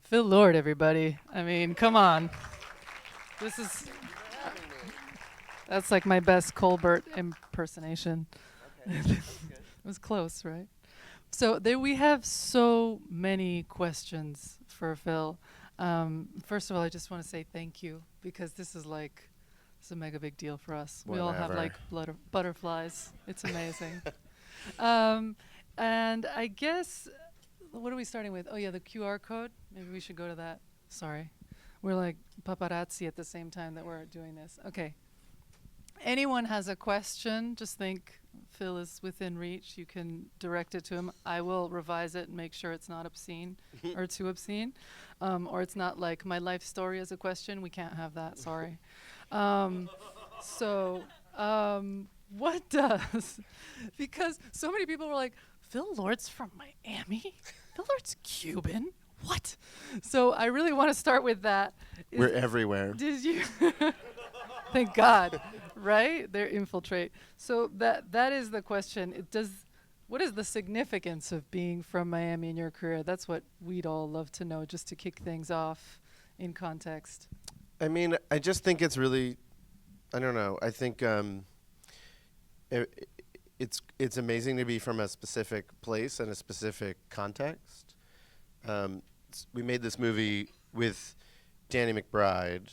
Phil Lord, everybody. I mean, come on. This is that's like my best Colbert impersonation. It was close, right? So there we have so many questions for Phil. First of all, I just want to say thank you because this is a mega big deal for us. We all have Whatever. like butterflies. It's amazing. um, and I guess what are we starting with? Oh yeah, the QR code. Maybe we should go to that. Sorry, we're like paparazzi at the same time that we're doing this. Okay. Anyone has a question, just think Phil is within reach. You can direct it to him. I will revise it and make sure it's not obscene or too obscene. Or it's not like my life story as a question. We can't have that, sorry. Um, so, what does, because so many people were like, Phil Lord's from Miami? Phil Lord's Cuban? What? So I really want to start with that. We're everywhere. Did you? Thank God, right? They're infiltrate. So that is the question. It does. What is the significance of being from Miami in your career? That's what we'd all love to know, just to kick things off in context. I mean, I just think it's really, I don't know. I think it's amazing to be from a specific place and a specific context. We made this movie with Danny McBride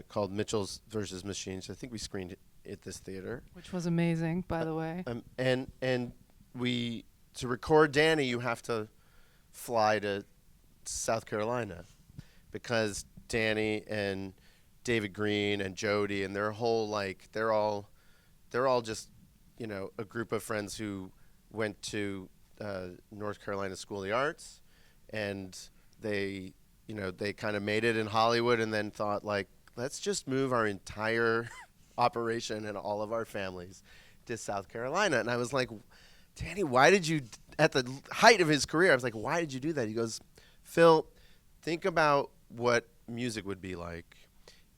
called Mitchell's versus Machines. I think we screened it at this theater. Which was amazing, by the way. And we to record Danny, you have to fly to South Carolina because Danny and David Green and Jody and their whole they're all just a group of friends who went to North Carolina School of the Arts, and they kind of made it in Hollywood and then thought let's just move our entire operation and all of our families to South Carolina. And I was like, Danny, why did you, at the height of his career, I was like, why did you do that? He goes, Phil, think about what music would be like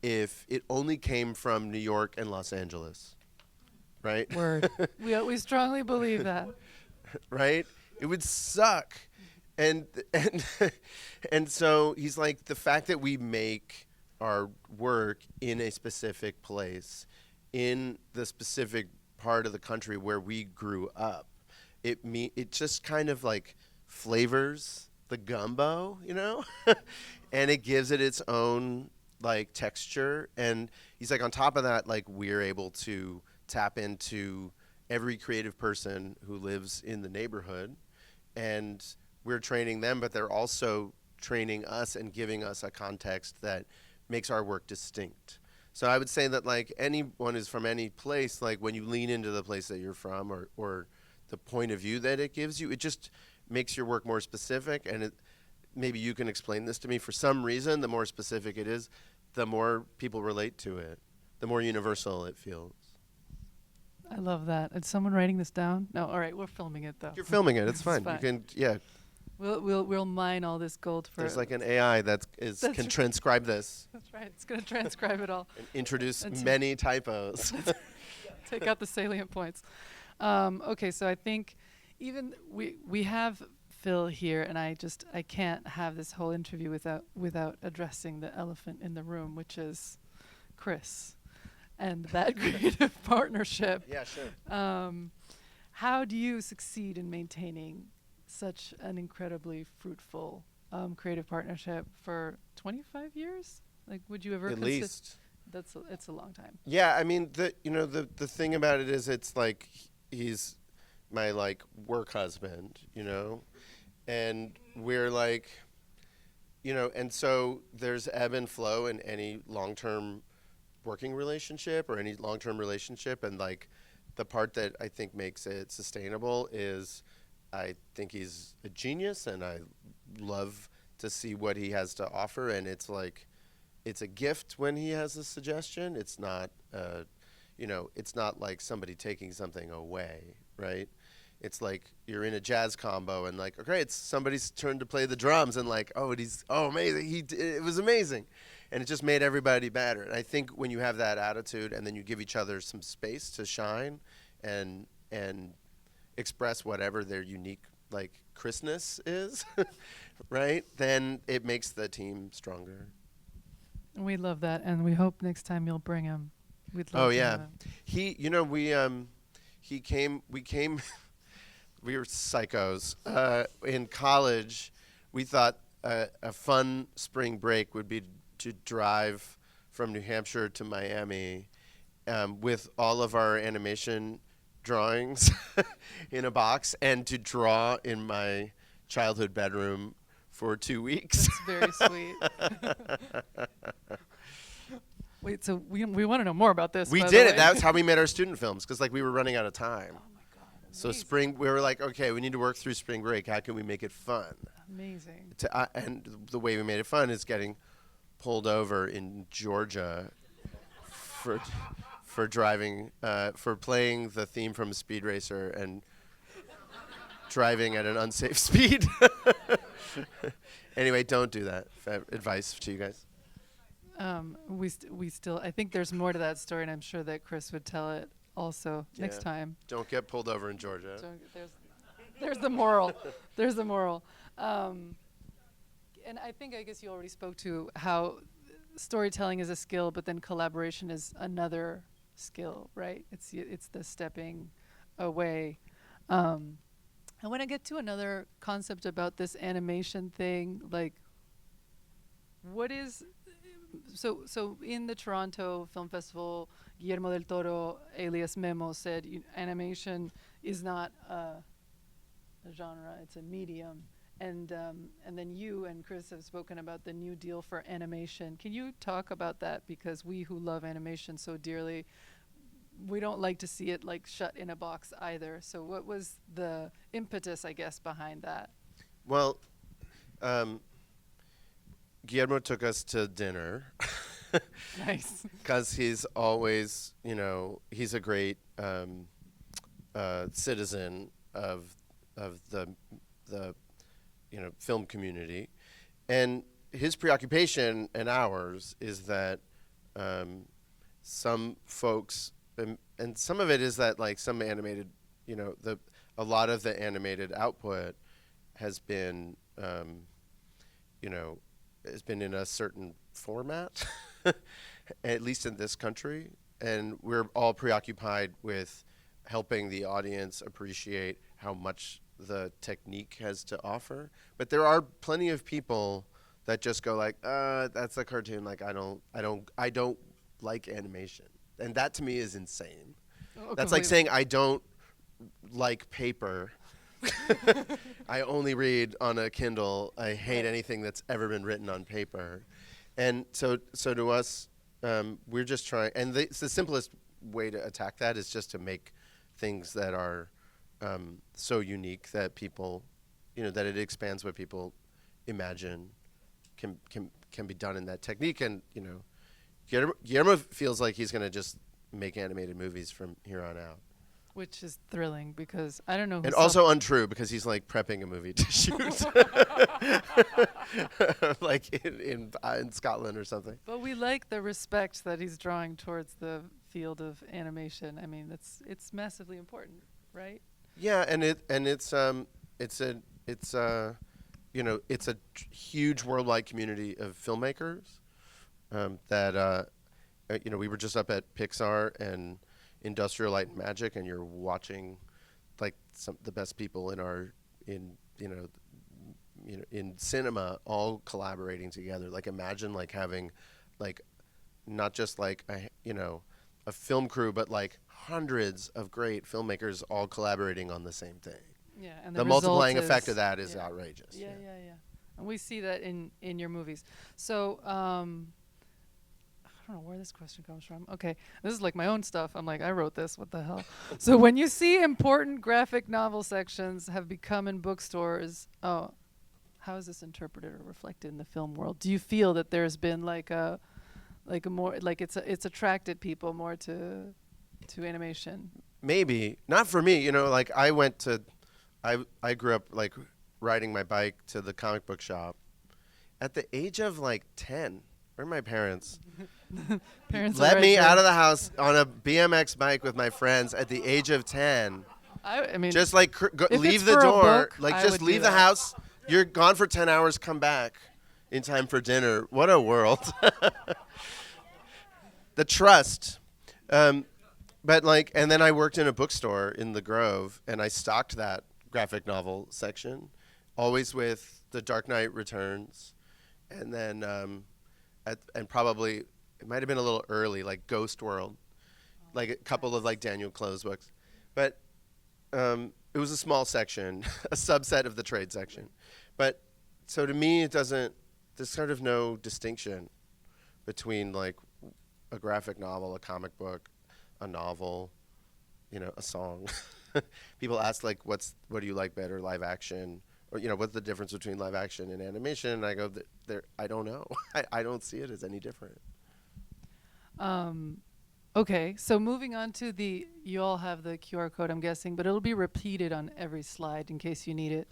if it only came from New York and Los Angeles, right? Word. we strongly believe that. Right? It would suck. And and so he's like, the fact that we make our work in a specific place, in the specific part of the country where we grew up, it just kind of like flavors the gumbo, and it gives it its own texture. And he's like, on top of that, we're able to tap into every creative person who lives in the neighborhood, and we're training them, but they're also training us and giving us a context that makes our work distinct. So I would say that anyone who's from any place, when you lean into the place that you're from or the point of view that it gives you, it just makes your work more specific. And maybe you can explain this to me. For some reason, the more specific it is, the more people relate to it, the more universal it feels. I love that. Is someone writing this down? No, all right, we're filming it though. You're filming it. It's fine. fine. You can, yeah. We'll mine all this gold for. There's an AI that can transcribe this. That's right. It's gonna transcribe it all. And introduce That's many typos. Take out the salient points. Okay, so I think even we have Phil here, and I can't have this whole interview without addressing the elephant in the room, which is Chris, and that creative partnership. Yeah, sure. How do you succeed in maintaining such an incredibly fruitful creative partnership for 25 years? Would you ever At least. It's a long time. Yeah, I mean, the thing about it is it's he's my work husband, and we're and so there's ebb and flow in any long-term working relationship or any long-term relationship, and the part that I think makes it sustainable is I think he's a genius, and I love to see what he has to offer, and it's a gift when he has a suggestion. It's not it's not like somebody taking something away, right? It's you're in a jazz combo and okay, it's somebody's turn to play the drums, and amazing, it was amazing, and it just made everybody better. And I think when you have that attitude, and then you give each other some space to shine and express whatever their unique like Christmas is, right? Then it makes the team stronger. We love that, and we hope next time you'll bring him. We'd love Oh to yeah, have him. he came. We came. We were psychos. In college, we thought a fun spring break would be to drive from New Hampshire to Miami with all of our animation drawings in a box and to draw in my childhood bedroom for 2 weeks. That's very sweet. Wait, so we want to know more about this. We by the did it. way. That's how we made our student films because like we were running out of time. Oh my god. So Amazing. we were like, okay, we need to work through spring break. How can we make it fun? Amazing. And the way we made it fun is getting pulled over in Georgia for driving for playing the theme from Speed Racer and driving at an unsafe speed. Anyway, don't do that. Advice to you guys. We still. I think there's more to that story, and I'm sure that Chris would tell it also next Yeah. time. Don't get pulled over in Georgia. So there's the moral. There's the moral. And I guess you already spoke to how storytelling is a skill, but then collaboration is another skill, right? It's the stepping away. I want to get to another concept about this animation thing. Like, what is so in the Toronto Film Festival, Guillermo del Toro, alias Memo, said animation is not a genre; it's a medium. And then you and Chris have spoken about the New Deal for animation. Can you talk about that? Because we who love animation so dearly, we don't like to see it like shut in a box either. So what was the impetus, I guess, behind that? Well, Guillermo took us to dinner. Nice. Because he's always, he's a great citizen of the film community, and his preoccupation and ours is that some folks, and some of it is that like some animated, a lot of the animated output has been, has been in a certain format, at least in this country, and we're all preoccupied with helping the audience appreciate how much the technique has to offer. But there are plenty of people that just go like, that's a cartoon. Like I don't like animation, and that to me is insane. Oh, That's like completely. saying I don't like paper. I only read on a Kindle. I hate anything that's ever been written on paper. And so to us, we're just trying, and it's the simplest way to attack that is just to make things that are so unique that people, that it expands what people imagine can be done in that technique. And Guillermo feels like he's going to just make animated movies from here on out. Which is thrilling because I don't know who And saw also untrue because he's like prepping a movie to shoot, like in Scotland or something. But we like the respect that he's drawing towards the field of animation. I mean, it's massively important, right? Yeah, and it's a huge worldwide community of filmmakers that we were just up at Pixar and Industrial Light and Magic, and you're watching like the best people in cinema all collaborating together. Like imagine like having like not just like a film crew, but like hundreds of great filmmakers all collaborating on the same thing. Yeah, and The result multiplying is- effect of that is yeah. outrageous. Yeah. And we see that in your movies. So I don't know where this question comes from. Okay, this is like my own stuff. I'm like, I wrote this. What the hell? So when you see important graphic novel sections have become in bookstores, how is this interpreted or reflected in the film world? Do you feel that there's been like a more like it's attracted people more to animation? Maybe not for me. Like I grew up like riding my bike to the comic book shop at the age of like 10. Where are my parents? Parents Let are me right out there. of the house on a BMX bike with my friends at the age of 10 I mean, Just like if leave it's the for a door. book, Like I just would do leave the that. house. You're gone for 10 hours. Come back in time for dinner. What a world. The trust. But like, and then I worked in a bookstore in the Grove, and I stocked that graphic novel section, always with The Dark Knight Returns, and then and probably it might have been a little early, like Ghost World, like a couple of like Daniel Clowes books, but it was a small section, a subset of the trade section, but so to me it doesn't. There's sort of no distinction between like a graphic novel, a comic book, a novel, a song. People ask like, what do you like better, live action, or what's the difference between live action and animation? And I go, I don't know. I don't see it as any different. Okay, so moving on to you all have the QR code, I'm guessing, but it'll be repeated on every slide in case you need it.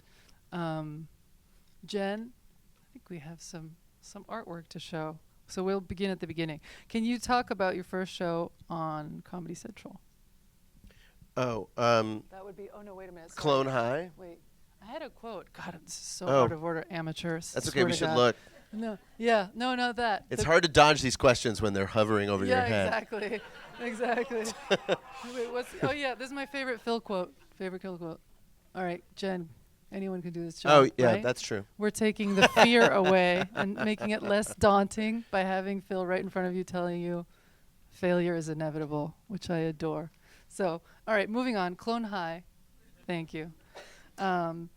Jen, I think we have some artwork to show. So we'll begin at the beginning. Can you talk about your first show on Comedy Central? Oh, That would be, oh no, wait a minute. Sorry. Clone High? Wait, I had a quote. God, this is so Oh. out of order, amateurs. That's okay, Swear we to should God. look. No, yeah, no, not that. It's hard to dodge these questions when they're hovering over your Yeah, head. exactly. Exactly. Wait, oh yeah, this is my favorite Phil quote. Favorite Phil quote. All right, Jen, anyone can do this job. Oh, yeah, right? that's true. We're taking the fear away and making it less daunting by having Phil right in front of you telling you failure is inevitable, which I adore. So, all right, moving on. Clone High. Thank you.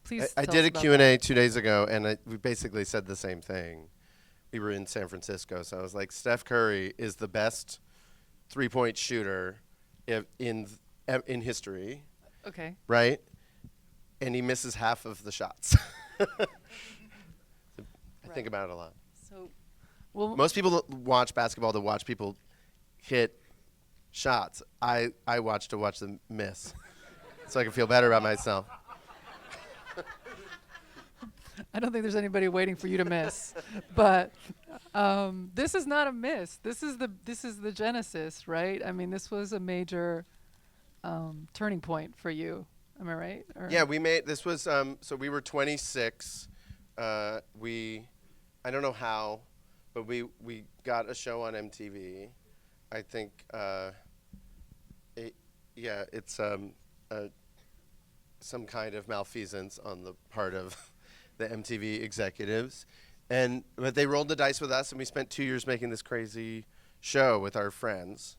Please. I tell did us a about Q&A that. 2 days ago, and we basically said the same thing. We were in San Francisco, so I was like, Steph Curry is the best three-point shooter in history, Okay. right? And he misses half of the shots. I think about it a lot. So, well, Most people watch basketball to watch people hit shots. I watch to watch them miss, so I can feel better about myself. I don't think there's anybody waiting for you to miss, but this is not a miss. This is the genesis, right? I mean, this was a major turning point for you. Am I right? Or Yeah, we made this was so we were 26. I don't know how, but we got a show on MTV. I think it's some kind of malfeasance on the part of the MTV executives, but they rolled the dice with us, and we spent 2 years making this crazy show with our friends.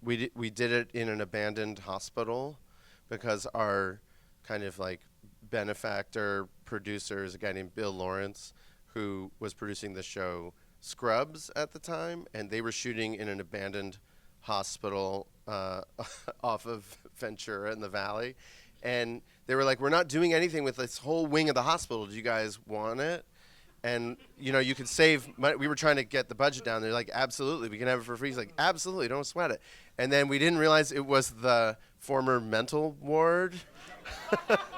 We did it in an abandoned hospital because our kind of like benefactor producer is a guy named Bill Lawrence, who was producing the show Scrubs at the time, and they were shooting in an abandoned hospital off of Ventura in the Valley. And they were like, we're not doing anything with this whole wing of the hospital. Do you guys want it? And, you could save money. We were trying to get the budget down. They're like, absolutely, we can have it for free. He's like, absolutely, don't sweat it. And then we didn't realize it was the former mental ward.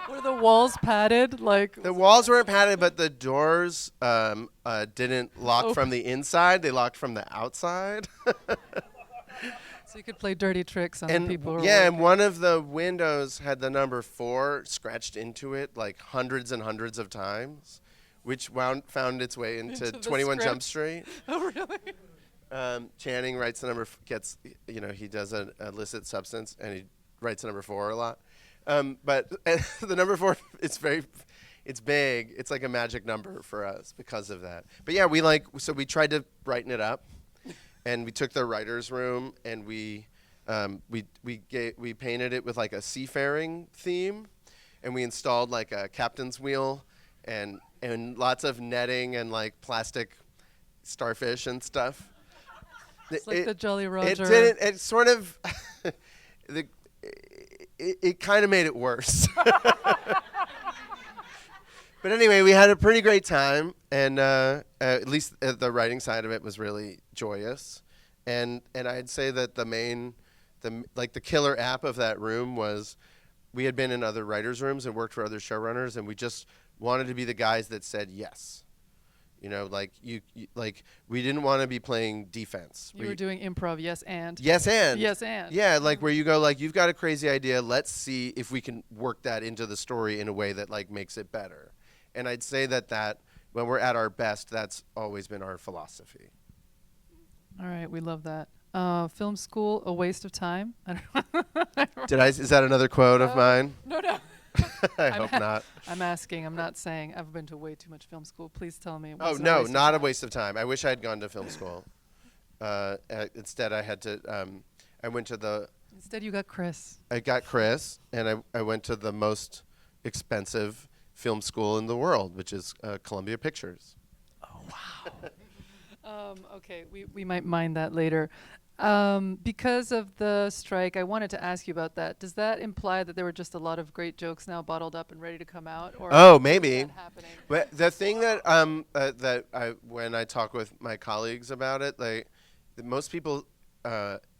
were the walls padded? Like The walls weren't padded, but the doors didn't lock from the inside. They locked from the outside. so you could play dirty tricks on the And people. Who were yeah, working. and one of the windows had the number 4 scratched into it like hundreds and hundreds of times, which found its way into the 21 Jump script. Street. Oh really? Channing writes the number, he does an illicit substance, and he writes the number 4 a lot. But the number 4, it's big. It's like a magic number for us because of that. But yeah, we tried to brighten it up, and we took the writer's room, and we painted it with like a seafaring theme, and we installed like a captain's wheel and lots of netting and like plastic starfish and stuff. It's like the Jolly Roger. It didn't. It sort of. It kind of made it worse. But anyway, we had a pretty great time, and at least the writing side of it was really joyous. And I'd say that the killer app of that room was, we had been in other writers' rooms and worked for other showrunners, and we just wanted to be the guys that said yes. You know, like like we didn't want to be playing defense. You were doing improv, yes and. Yes and. Yes and. Yeah, like where you go like you've got a crazy idea, let's see if we can work that into the story in a way that like makes it better. And I'd say that when we're at our best, that's always been our philosophy. All right, we love that. Film school, a waste of time. I don't Is that another quote of mine? No, no. I hope not. I'm asking. I'm not saying. I've been to way too much film school. Please tell me. Oh, no, not a waste of time. I wish I had gone to film school. Instead, I had to. I went to the. Instead, you got Chris. I got Chris, and I went to the most expensive film school in the world, which is Columbia Pictures. Oh wow. Okay, we might mind that later. Because of the strike, I wanted to ask you about that. Does that imply that there were just a lot of great jokes now bottled up and ready to come out? Or oh, maybe. is that happening? But the thing that when I talk with my colleagues about it, like most people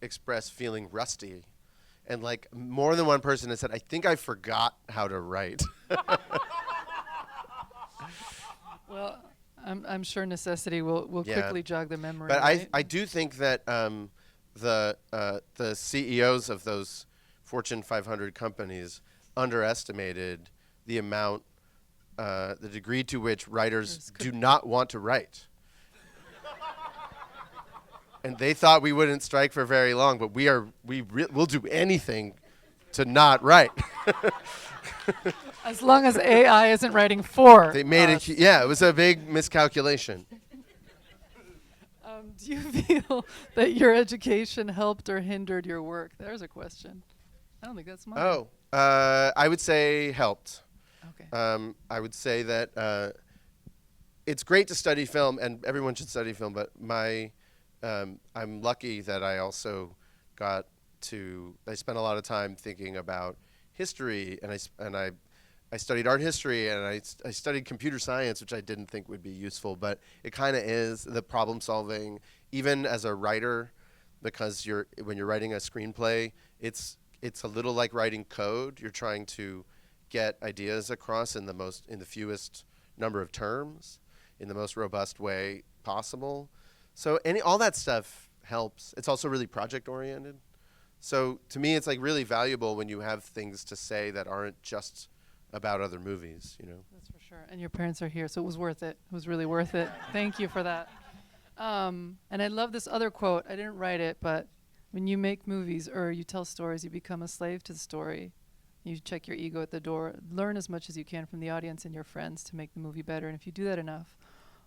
express feeling rusty, and like more than one person has said, "I think I forgot how to write." Well, I'm sure necessity will quickly jog the memory. But right? I do think that the CEOs of those Fortune 500 companies underestimated the amount, the degree to which writers do not want to write. And they thought we wouldn't strike for very long, but we'll do anything to not write. As long as AI isn't writing for They made us. it was a big miscalculation. Do you feel that your education helped or hindered your work? There's a question. I don't think that's mine. Oh, I would say helped. Okay. I would say that it's great to study film, and everyone should study film. But I'm lucky that I also got to. I spent a lot of time thinking about history, and I studied art history, and I studied computer science, which I didn't think would be useful, but it kind of is. The problem solving, even as a writer, because when you're writing a screenplay, it's a little like writing code. You're trying to get ideas across in the fewest number of terms, in the most robust way possible. So all that stuff helps. It's also really project oriented. So to me, it's like really valuable when you have things to say that aren't just about other movies, you know. That's for sure. And your parents are here, so it was worth it. It was really worth it. Thank you for that. And I love this other quote. I didn't write it, but when you make movies or you tell stories, you become a slave to the story. You check your ego at the door. Learn as much as you can from the audience and your friends to make the movie better. And if you do that enough,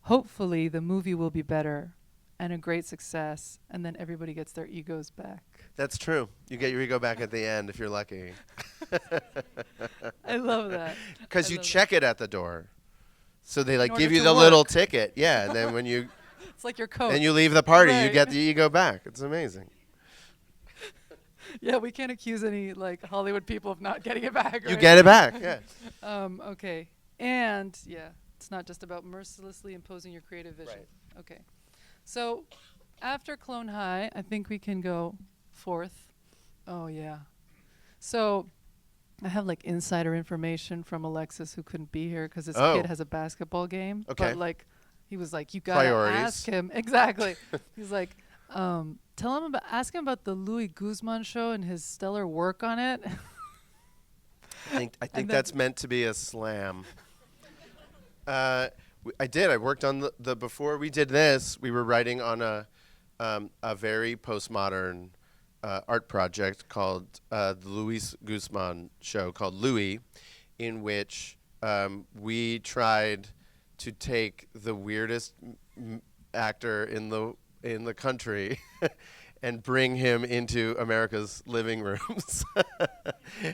hopefully the movie will be better and a great success, and then everybody gets their egos back. That's true. You get your ego back at the end if you're lucky. I love that. Because you check it at the door. So they like give you to the work. little ticket. Yeah, and then when you It's like your coat. and you leave the party, you Right. get the ego back. It's amazing. Yeah, we can't accuse any like Hollywood people of not getting it back. You right? get it back. Yeah. Okay. And yeah, it's not just about mercilessly imposing your creative vision. Right. Okay. So after Clone High, I think we can go forth. Oh yeah. So I have like insider information from Alexis, who couldn't be here because his kid has a basketball game. Okay. But like, he was like, you gotta ask him. Exactly. He's like, ask him about the Louis Guzman show and his stellar work on it. I think that's meant to be a slam. I did. I worked on the before we did this. We were writing on a very postmodern art project called the Luis Guzman show, called Louis, in which we tried to take the weirdest actor in the country and bring him into America's living rooms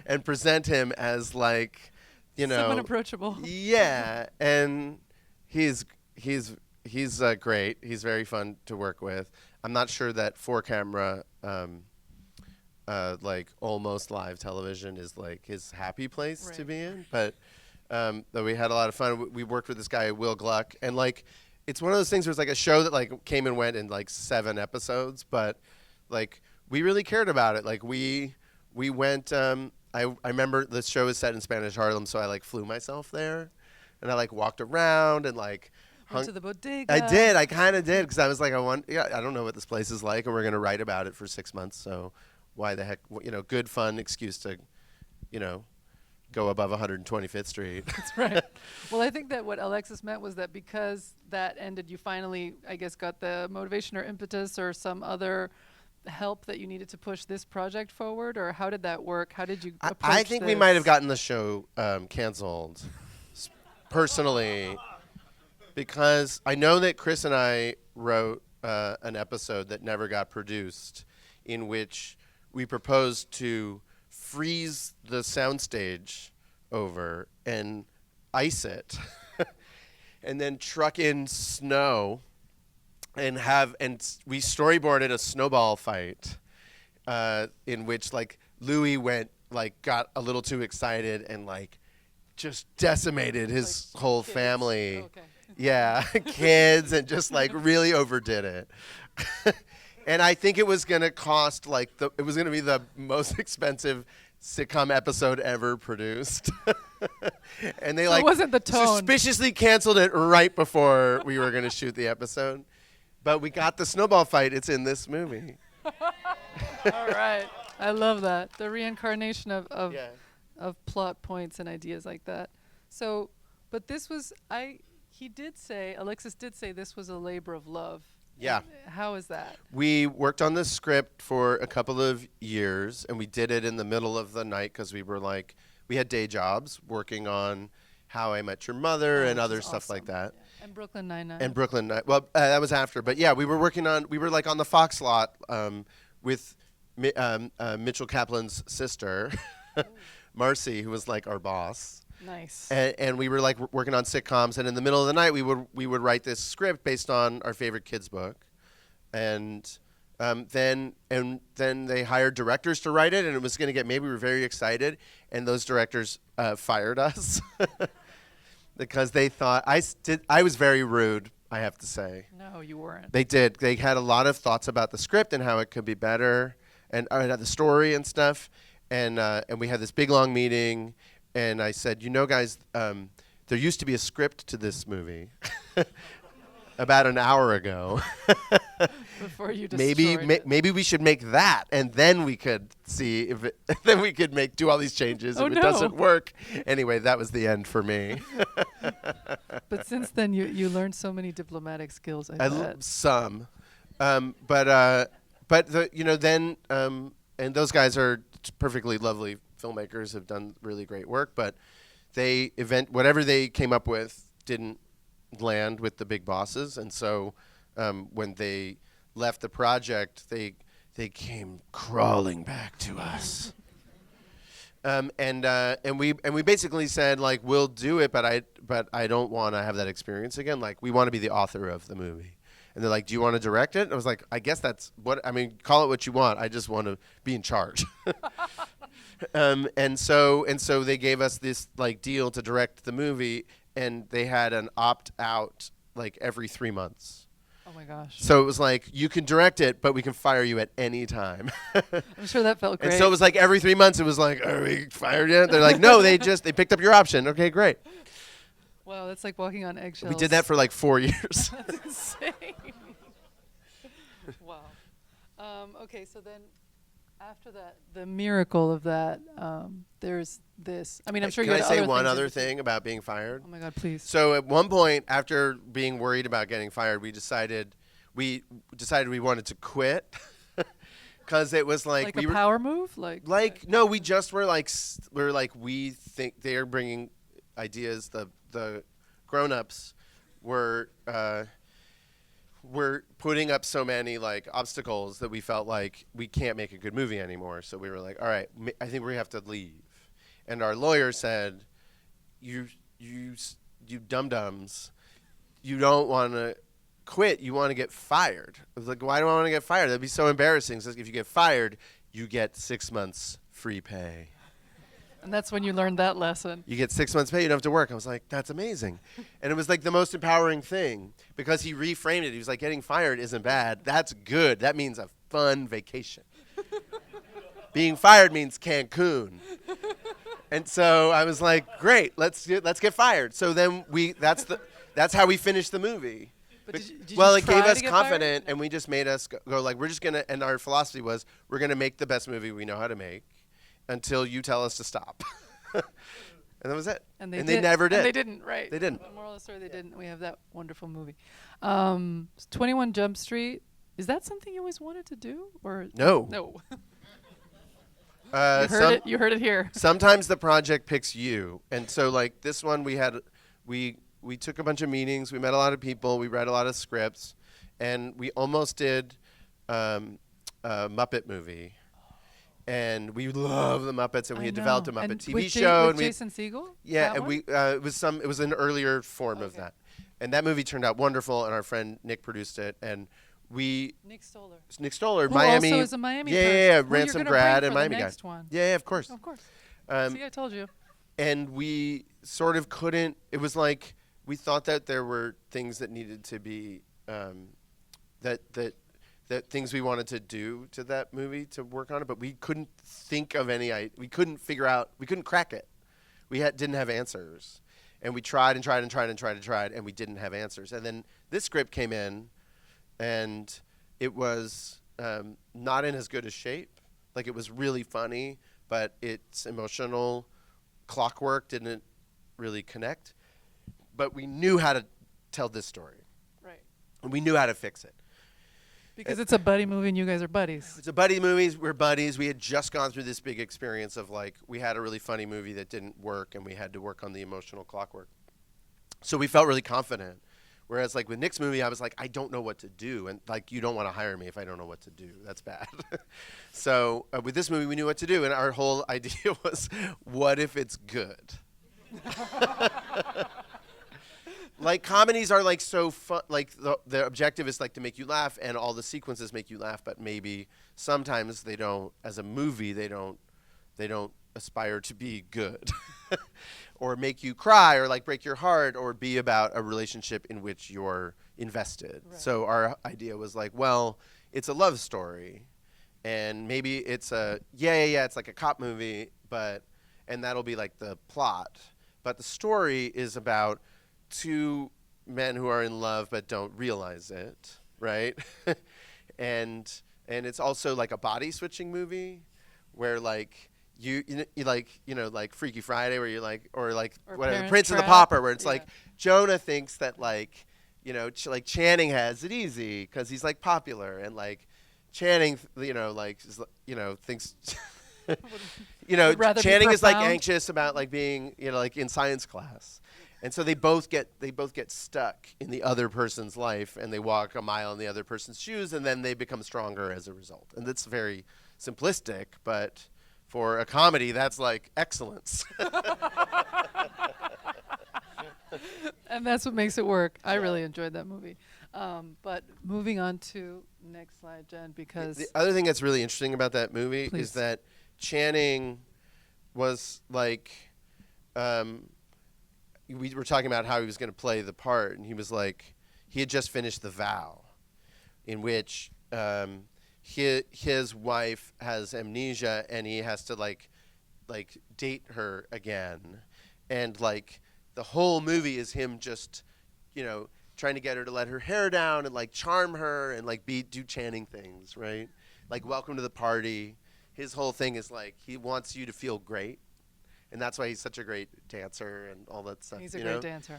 and present him as like, Someone approachable. Yeah, and he's great. He's very fun to work with. I'm not sure that for camera, like almost live television is like his happy place to be in. But though we had a lot of fun. We worked with this guy Will Gluck, and like it's one of those things where it's like a show that like came and went in like 7 episodes, but like we really cared about it. Like we went. I remember the show is set in Spanish Harlem, so I like flew myself there, and I like walked around and like Went to the bodega. I did. I kind of did because I was like, I don't know what this place is like, and we're gonna write about it for 6 months. So, why the heck, good fun excuse to, go above 125th Street. That's right. Well, I think that what Alexis meant was that because that ended, you finally, I guess, got the motivation or impetus or some other help that you needed to push this project forward, or how did that work? How did you approach I think we might have gotten the show canceled, personally, because I know that Chris and I wrote an episode that never got produced, in which we proposed to freeze the soundstage over and ice it, and then truck in snow, and we storyboarded a snowball fight, in which Louis got a little too excited and just decimated his whole kids. family. Oh, okay. Yeah, kids, and just really overdid it. And I think it was gonna cost it was gonna be the most expensive sitcom episode ever produced. And they So it wasn't the tone. suspiciously canceled it right before we were gonna shoot the episode. But we got the snowball fight. It's in this movie. All right. I love that. The reincarnation of Yeah. of plot points and ideas like that. So, but this was Alexis did say this was a labor of love. Yeah. And how is that? We worked on the script for a couple of years, and we did it in the middle of the night because we had day jobs working on How I Met Your Mother and Which other is stuff like awesome. that. Yeah. And Brooklyn Nine-Nine. And Brooklyn Nine. Well, that was after, but yeah, we were on the Fox lot with Mitchell Kaplan's sister, Marcy, who was our boss. Nice. And we were working on sitcoms, and in the middle of the night we would write this script based on our favorite kids book, and then they hired directors to write it, and it was going to get made. We were very excited, and those directors fired us because they thought I was very rude, I have to say. No, you weren't. They did. They had a lot of thoughts about the script and how it could be better, and the story and stuff, and we had this big long meeting. And I said, guys, there used to be a script to this movie about an hour ago. Before you destroyed it. Maybe we should make that, and then we could see if then we could do all these changes Oh, if it no. doesn't work. Anyway, that was the end for me. But since then, you learned so many diplomatic skills. I bet. Some, but then and those guys are perfectly lovely filmmakers, have done really great work, but whatever they came up with didn't land with the big bosses, and so when they left the project, they came crawling back to us. And we basically said we'll do it, but I don't want to have that experience again. We want to be the author of the movie. And they're like, do you want to direct it? I was like, I guess that's call it what you want. I just want to be in charge. And so they gave us this deal to direct the movie, and they had an opt out every 3 months. Oh my gosh. So it was you can direct it, but we can fire you at any time. I'm sure that felt great. And so it was every 3 months it was are we fired yet? They're like, no, they picked up your option. Okay, great. Wow, that's like walking on eggshells. We did that for 4 years. That's insane. Wow. Okay, so then after that, the miracle of that, there's this. I mean, I'm sure you Can had I say other one things other in between. thing about being fired? Oh my God, please. So at one point, after being worried about getting fired, we decided we wanted to quit because it was Like a power move, no, we just were we think they're bringing ideas. The grown-ups were putting up so many obstacles that we felt we can't make a good movie anymore. So we were like, all right, I think we have to leave. And our lawyer said, you dum-dums, you don't want to quit, you want to get fired. I was like, why do I want to get fired? That'd be so embarrassing. So if you get fired, you get 6 months free pay. And that's when you learned that lesson. You get 6 months pay, you don't have to work. I was like, that's amazing. And it was the most empowering thing because he reframed it. He was like, getting fired isn't bad. That's good. That means a fun vacation. Being fired means Cancun. And so I was like, great, let's get fired. So then That's how we finished the movie. But did Well, you it gave try us to get fired? confident, and we just made us go like, we're just gonna. And our philosophy was, we're gonna make the best movie we know how to make, until you tell us to stop. And that was it. And they never did. And they didn't, right? They didn't. The moral of the story, they didn't. We have that wonderful movie. 21 Jump Street. Is that something you always wanted to do, or No. no? Uh, You heard it. You heard it here. Sometimes the project picks you, and so like this one, we took a bunch of meetings, we met a lot of people, we read a lot of scripts, and we almost did a Muppet movie, and we love the Muppets, and we had developed a Muppet And TV with show, with and we Jason Segel. yeah, That and one? it was an earlier form of Okay. that, and that movie turned out wonderful, and our friend Nick produced it, and Nick Stoller. Nick Stoller, Who Miami, also is a Miami yeah, person, yeah, who you're Ransom gonna grad bring and for the Miami guy. next one. Yeah, of course. Of course. Um, See, I told you. and we sort of couldn't. It was like we thought that there were things that needed to be that things we wanted to do to that movie to work on it, but we couldn't think of any. We couldn't figure out. We couldn't crack it. Didn't have answers, and we tried and tried and tried and tried and tried, and we didn't have answers. And then this script came in, and it was not in as good a shape. Like, it was really funny, but its emotional clockwork didn't really connect. But we knew how to tell this story, Right. and we knew how to fix it. Because it's a buddy movie and you guys are buddies. It's a buddy movie. We're buddies. We had just gone through this big experience of like, we had a really funny movie that didn't work, and we had to work on the emotional clockwork. So we felt really confident. Whereas like with Nick's movie, I was like, I don't know what to do. And like, you don't want to hire me if I don't know what to do. That's bad. So with this movie, we knew what to do. And our whole idea was, what if it's good? Like, comedies are like so fun. Like the objective is like to make you laugh, and all the sequences make you laugh. But maybe sometimes they don't, as a movie, they don't aspire to be good. Or make you cry, or like break your heart, or be about a relationship in which you're invested. Right. So our idea was like, well, it's a love story, and maybe it's it's like a cop movie, and that'll be like the plot. But the story is about two men who are in love but don't realize it, right? and it's also like a body switching movie, where like you like Freaky Friday, where you're like, or whatever, Parent Prince and the Trap. Pauper, where it's Yeah. like Jonah thinks that like like Channing has it easy because he's like popular, and like Channing thinks Would rather be Channing is like profound. anxious about like being like in science class. And so they both get stuck in the other person's life, and they walk a mile in the other person's shoes, and then they become stronger as a result. And that's very simplistic, but for a comedy, that's like excellence. And that's what makes it work. I really enjoyed that movie. But moving on to next slide, Jen, because The other thing that's really interesting about that movie Please. is that Channing was like, we were talking about how he was going to play the part, and he was like, he had just finished The Vow, in which his wife has amnesia, and he has to like date her again, and like the whole movie is him just trying to get her to let her hair down and like charm her and like do Channing things, right? Like, welcome to the party. His whole thing is like, he wants you to feel great, and that's why he's such a great dancer and all that stuff. he's a great dancer.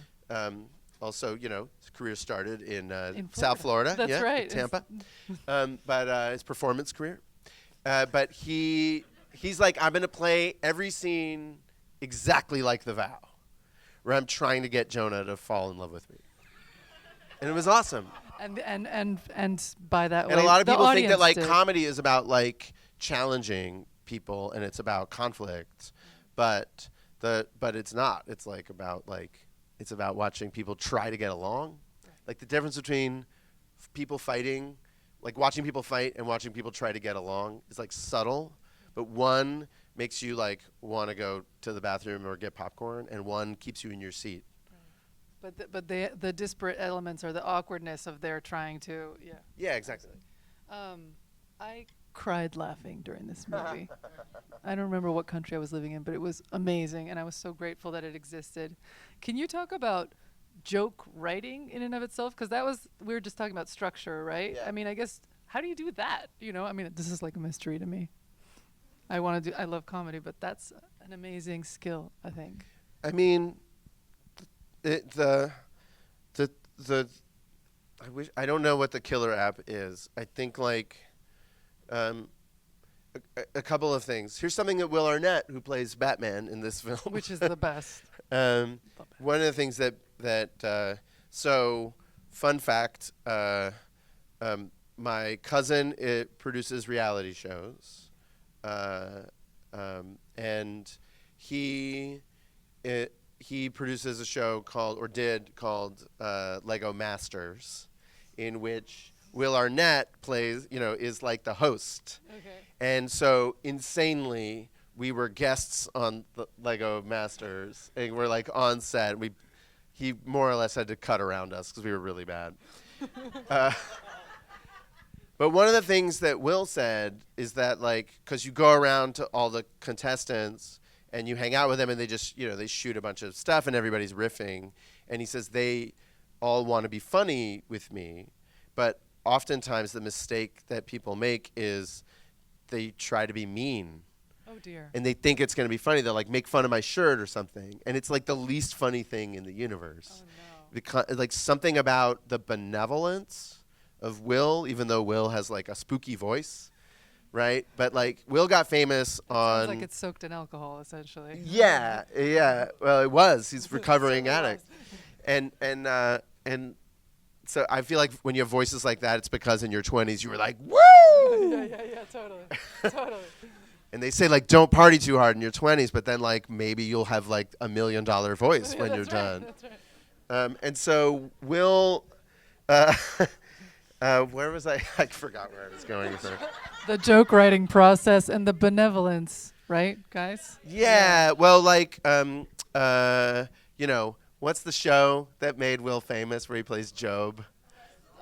Also, his career started in In South Florida. That's yeah, right. Tampa. But his performance career. But he's like, I'm going to play every scene exactly like The Vow, where I'm trying to get Jonah to fall in love with me. And it was awesome. And by that way, And a lot of the people think that like audience did. comedy is about like challenging people, and it's about conflict, but it's not. It's like about it's about watching people try to get along. Like, the difference between people fighting, like watching people fight and watching people try to get along, is like subtle, but one makes you like want to go to the bathroom or get popcorn, and one keeps you in your seat. But the disparate elements are the awkwardness of their trying to Yeah, exactly. I cried laughing during this movie. I don't remember what country I was living in, but it was amazing, and I was so grateful that it existed. Can you talk about joke writing in and of itself? Because that was, we were just talking about structure, right? Yeah. I mean, I guess, how do you do that? You know, I mean, this is like a mystery to me. I love comedy, but that's an amazing skill, I think. I mean, the I don't know what the killer app is. I think like um, a couple of things. Here's something that Will Arnett, who plays Batman in this film, Which is the best. one of the things that so fun fact, my cousin produces reality shows, and he he produces a show called Lego Masters, in which Will Arnett plays, is like the host. Okay. And so insanely, we were guests on the Lego Masters, and we're like on set. He more or less had to cut around us because we were really bad. But one of the things that Will said is that, like, because you go around to all the contestants and you hang out with them, and they just, they shoot a bunch of stuff and everybody's riffing, and he says they all want to be funny with me, but oftentimes the mistake that people make is they try to be mean. Oh dear. And they think it's going to be funny. They'll like make fun of my shirt or something, and it's like the least funny thing in the universe. Oh no. Because like something about the benevolence of Will, even though Will has like a spooky voice, right? But like Will got famous on. Sounds like it's soaked in alcohol, essentially. Yeah. Well, it was. He's a recovering Certainly addict, and so I feel like when you have voices like that, it's because in your 20s you were like, woo! Yeah, totally. And they say like don't party too hard in your 20s, but then like maybe you'll have like $1 million voice when you're done. That's right. And so Will, where was I? I forgot where I was going with that. The joke writing process and the benevolence, right, guys? Yeah. Well, like what's the show that made Will famous where he plays Job?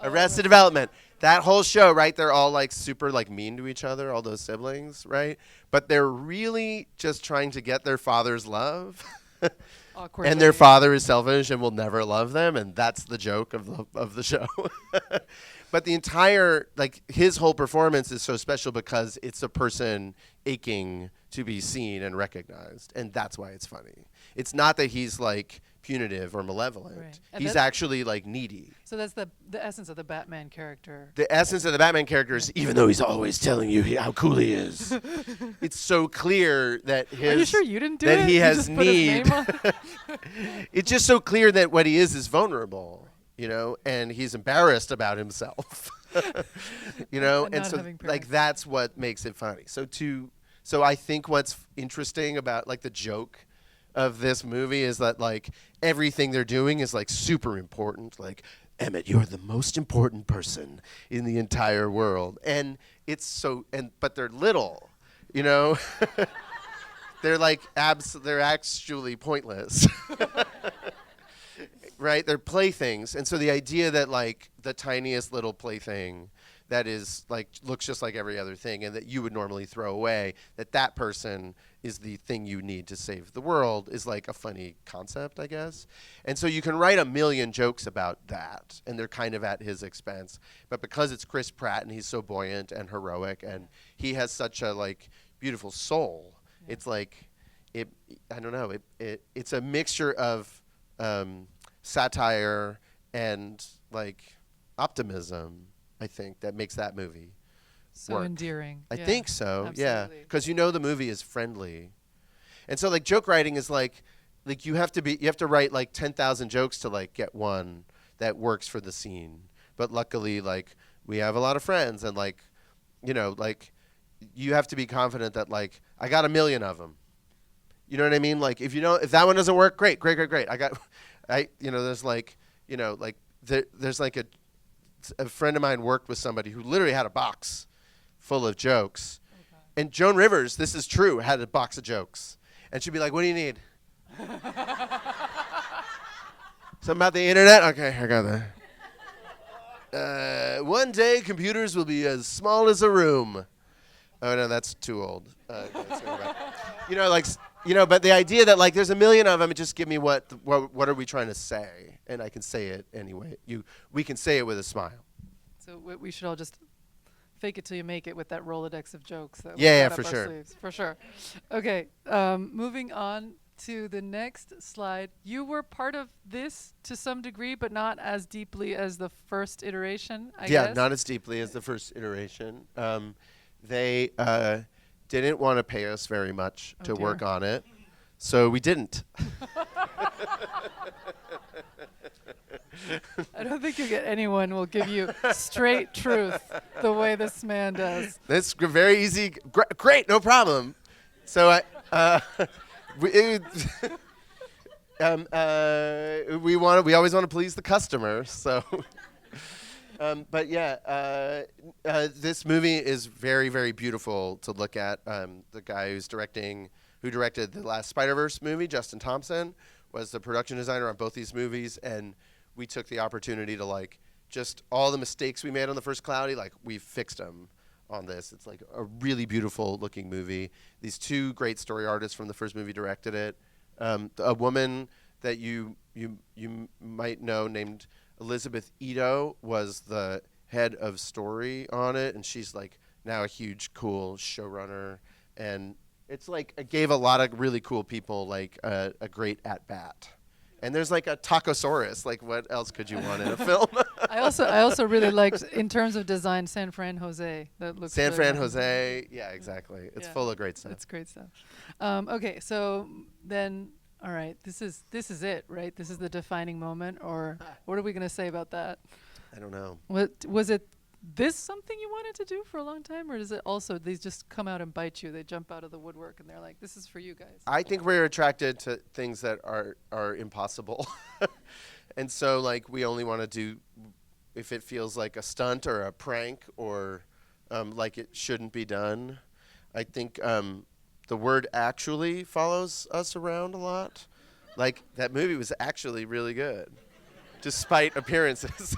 Arrested Development. That whole show, right? They're all like super like mean to each other, all those siblings, right? But they're really just trying to get their father's love. Awkwardly. And their father is selfish and will never love them, and that's the joke of the show. But the entire, like, his whole performance is so special because it's a person aching to be seen and recognized, and that's why it's funny. It's not that he's like punitive or malevolent. Right. And He's actually like needy. So that's the essence of the Batman character. The essence of the Batman character is, even though he's always telling you how cool he is, it's so clear that Are you sure you didn't do that it? he You has just put his need. name on it? It's just so clear that what he is vulnerable, and he's embarrassed about himself, And and not so having like parents. that's what makes it funny. So I think what's interesting about like the joke of this movie is that like everything they're doing is like super important. Like, Emmett, you're the most important person in the entire world, and it's so but they're little, they're like they're actually pointless. Right? They're playthings. And so the idea that like the tiniest little plaything that is like looks just like every other thing and that you would normally throw away, that person is the thing you need to save the world is like a funny concept, I guess. And so you can write a million jokes about that, and they're kind of at his expense. But because it's Chris Pratt and he's so buoyant and heroic and he has such a like beautiful soul, it's like I don't know, it's a mixture of satire and like optimism, I think, that makes that movie So work. endearing. I Yeah, think so, yeah, absolutely. because the movie is friendly, and so like joke writing is like you have to write like 10,000 jokes to like get one that works for the scene. But luckily, like we have a lot of friends, and like like you have to be confident that like I got 1 million of them. You know what I mean? Like if that one doesn't work, great. There's like there's like a friend of mine worked with somebody who literally had a box full of jokes. Okay. And Joan Rivers, this is true, had a box of jokes. And she'd be like, what do you need? Something about the internet? Okay, I got that. One day computers will be as small as a room. Oh, no, that's too old. Like but the idea that like there's a million of them, and just give me what are we trying to say, and I can say it anyway. We can say it with a smile. So we should all just fake it till you make it with that Rolodex of jokes. That we Yeah, got for up our sure. sleeves. For sure. Okay, moving on to the next slide. You were part of this to some degree, but not as deeply as the first iteration, I guess. Not as deeply as the first iteration. They didn't want to pay us very much to dear. work on it, so we didn't. I don't think you get anyone will give you straight truth the way this man does. That's very easy. Great, no problem. So we always want to please the customer. So, but yeah, this movie is very, very beautiful to look at. The guy who directed the last Spider-Verse movie, Justin Thompson, was the production designer on both these movies, and we took the opportunity to like just all the mistakes we made on the first Cloudy, like we fixed them on this. It's like a really beautiful looking movie. These two great story artists from the first movie directed it. A woman that you might know named Elizabeth Ito was the head of story on it, and she's like now a huge cool showrunner, and it's like it gave a lot of really cool people like a great at bat. And there's like a Tacosaurus. Like, what else could you want in a film? I also really liked, in terms of design, San Fran Jose. That looks San really Fran nice. Jose. Yeah, exactly. It's Yeah. full of great stuff. It's great stuff. Okay, so then, all right, this is it, right? This is the defining moment, or what are we gonna say about that? I don't know. What was it? This something you wanted to do for a long time, or does it also these just come out and bite you? They jump out of the woodwork and they're like, "This is for you guys." I think we're attracted to things that are impossible. And so like we only want to do if it feels like a stunt or a prank or like it shouldn't be done. I think the word actually follows us around a lot. Like that movie was actually really good despite appearances.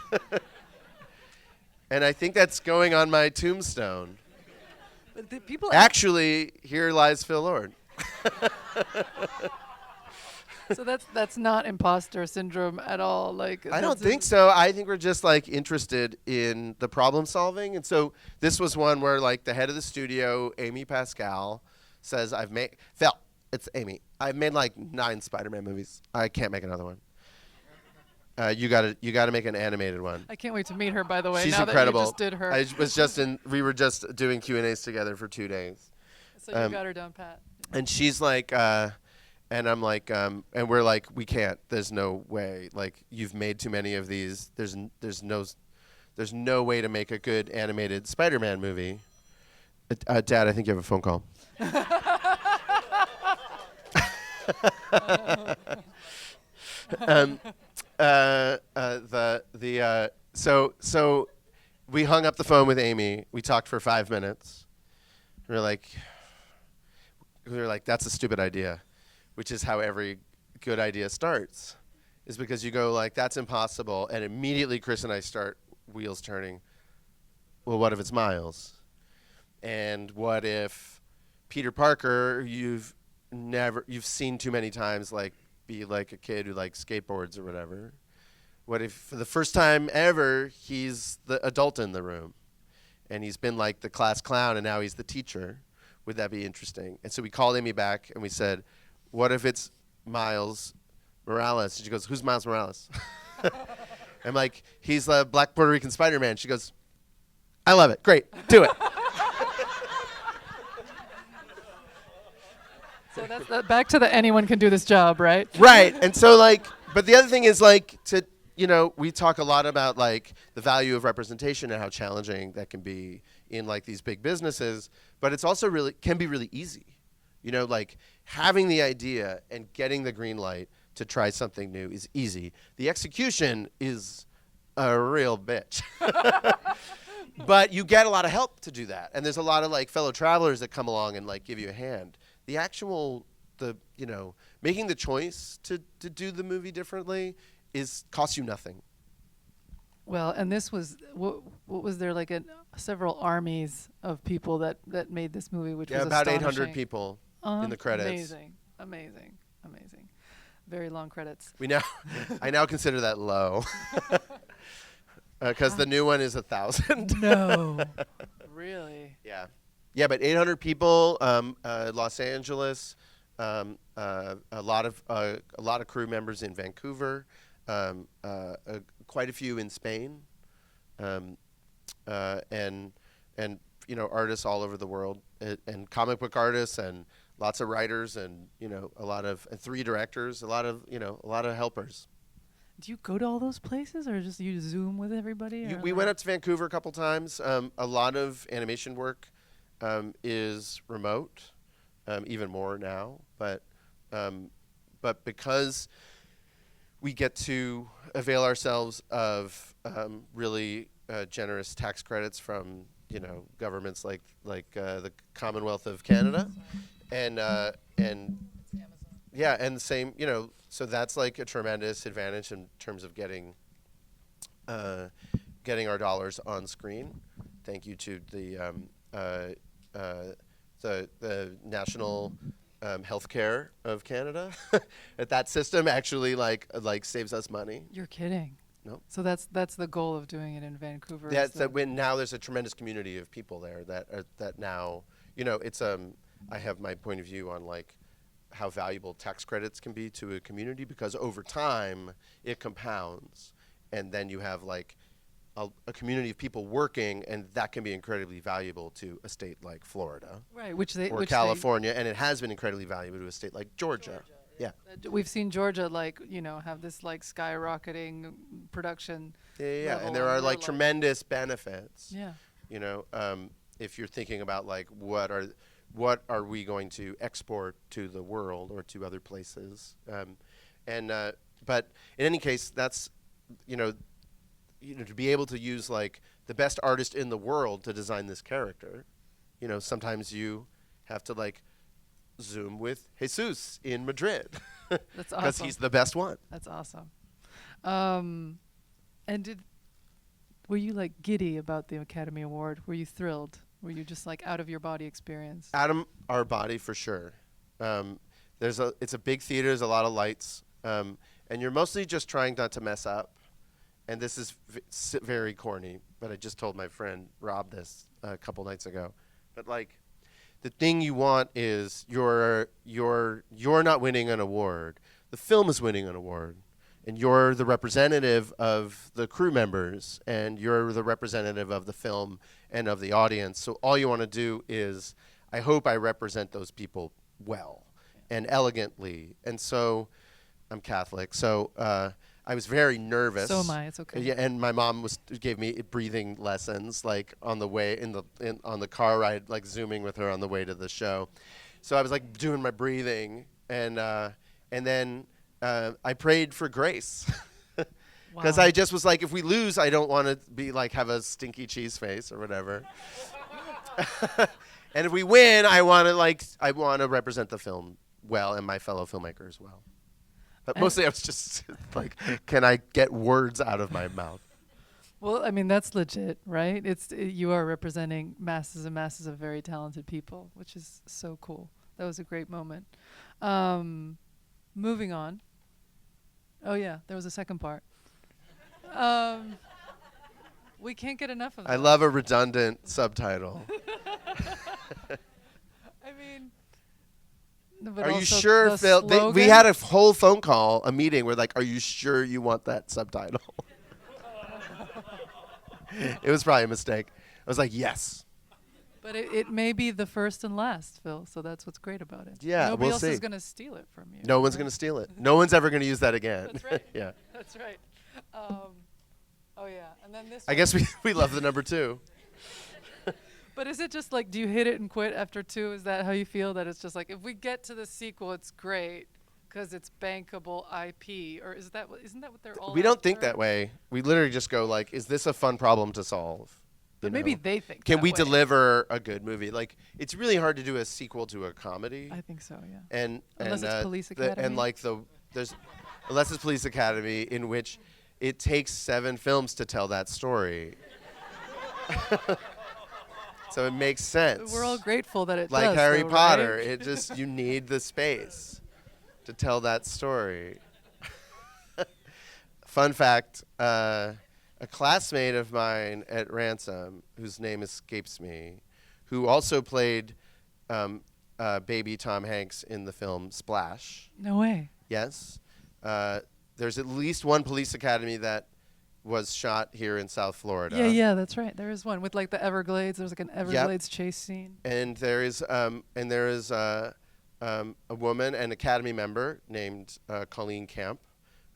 And I think that's going on my tombstone. But the people Actually, here lies Phil Lord. so that's not imposter syndrome at all. Like I don't that's think so. I think we're just like interested in the problem solving. And so this was one where like the head of the studio, Amy Pascal, says, Phil, it's Amy. I've made like 9 Spider-Man movies. I can't make another one. You gotta make an animated one. I can't wait to meet her. By the way, She's now incredible. that you just did her, We were just doing Q&As together for 2 days. so you got her down pat. And she's like, and I'm like, and we're like, we can't. There's no way. Like, you've made too many of these. There's no way to make a good animated Spider-Man movie. Dad, I think you have a phone call. So we hung up the phone with Amy. We talked for 5 minutes. We were like, that's a stupid idea, which is how every good idea starts, is because you go like, that's impossible, and immediately Chris and I start wheels turning. Well, what if it's Miles? And what if Peter Parker, you've seen too many times, like be like a kid who like skateboards or whatever? What if for the first time ever he's the adult in the room, and he's been like the class clown, and now he's the teacher? Would that be interesting? And so we called Amy back and we said, what if it's Miles Morales? And she goes, who's Miles Morales? I'm like, he's the Black Puerto Rican Spider-Man. She goes, I love it. Great. Do it. So that's back to the anyone can do this job, right? Right. And so like, but the other thing is like we talk a lot about like the value of representation and how challenging that can be in like these big businesses, but it's also can be really easy. Like having the idea and getting the green light to try something new is easy. The execution is a real bitch. But you get a lot of help to do that. And there's a lot of like fellow travelers that come along and like give you a hand. The actual, making the choice to do the movie differently costs you nothing. Well, and this was what was there like several armies of people that made this movie, which was about astonishing. 800 people in the credits. Amazing. Amazing. Amazing. Very long credits. We now, I now consider that low, because the new one is 1,000. No. Really? Yeah, yeah, but 800 people, Los Angeles, a lot of crew members in Vancouver, quite a few in Spain, um, and artists all over the world, and comic book artists, and lots of writers, and and 3 directors, a lot of helpers. Do you go to all those places, or just you Zoom with everybody? We went up to Vancouver a couple times. A lot of animation work is remote, even more now. But because we get to avail ourselves of really generous tax credits from governments like the Commonwealth of Canada, and yeah, and the same, so that's like a tremendous advantage in terms of getting our dollars on screen. Thank you to the National Healthcare of Canada. That system actually like saves us money. You're kidding. No. So that's the goal of doing it in Vancouver. That's that when now there's a tremendous community of people there that now it's I have my point of view on like how valuable tax credits can be to a community, because over time it compounds, and then you have like a community of people working, and that can be incredibly valuable to a state like Florida, right? Or California, and it has been incredibly valuable to a state like Georgia. Yeah, we've seen Georgia have this like skyrocketing production. Yeah, and there are like tremendous benefits. Yeah. If you're thinking about like what are we going to export to the world or to other places, but in any case, that's to be able to use like the best artist in the world to design this character, sometimes you have to like Zoom with Jesus in Madrid. That's awesome. Because he's the best one. That's awesome. And were you like giddy about the Academy Award? Were you thrilled? Were you just like out of your body experience? Out of our body for sure. It's a big theater. There's a lot of lights, and you're mostly just trying not to mess up. And this is very corny, but I just told my friend Rob this a couple nights ago. But like, the thing you want is you're not winning an award. The film is winning an award, and you're the representative of the crew members, and you're the representative of the film and of the audience. So all you want to do is, I hope I represent those people well and elegantly. And so, I'm Catholic, so I was very nervous. So am I. It's okay. Yeah, and my mom gave me breathing lessons, like on the way on the car ride, like Zooming with her on the way to the show. So I was like doing my breathing, and then I prayed for grace, because I just was like, if we lose, I don't want to be like have a stinky cheese face or whatever. And if we win, I want to represent the film well and my fellow filmmakers well. But mostly I was just like, can I get words out of my mouth? Well, I mean, that's legit, right? You are representing masses and masses of very talented people, which is so cool. That was a great moment. Moving on. Oh, yeah, there was a second part. We can't get enough of that. I love a redundant subtitle. I mean... Are you sure, Phil? We had a whole phone call, a meeting. We're like, are you sure you want that subtitle? It was probably a mistake. I was like, yes. But it may be the first and last, Phil, so that's what's great about it. Yeah, Nobody we'll else see. is going to steal it from you. No one's going to steal it. No one's ever going to use that again. That's right. Yeah. That's right. Oh, yeah. And then this I guess we love the number 2. But is it just like, do you hit it and quit after 2? Is that how you feel? That it's just like, if we get to the sequel, it's great because it's bankable IP? Or isn't that what they're all We don't after? think that way. We literally just go like, is this a fun problem to solve? But maybe they think Can that we way. deliver a good movie? Like, it's really hard to do a sequel to a comedy. I think so, yeah. And Unless it's Police Academy. Unless it's Police Academy, in which it takes 7 films to tell that story. So it makes sense. We're all grateful that it like does. Harry though, Potter, right? it just you need the space. to tell that story. Fun fact, a classmate of mine at Ransom, whose name escapes me, who also played baby Tom Hanks in the film Splash. No way. Yes. There's at least one police academy that was shot here in South Florida. Yeah, that's right. There is one with like the Everglades. There's like an Everglades chase scene. And there is a woman, an academy member named Colleen Camp,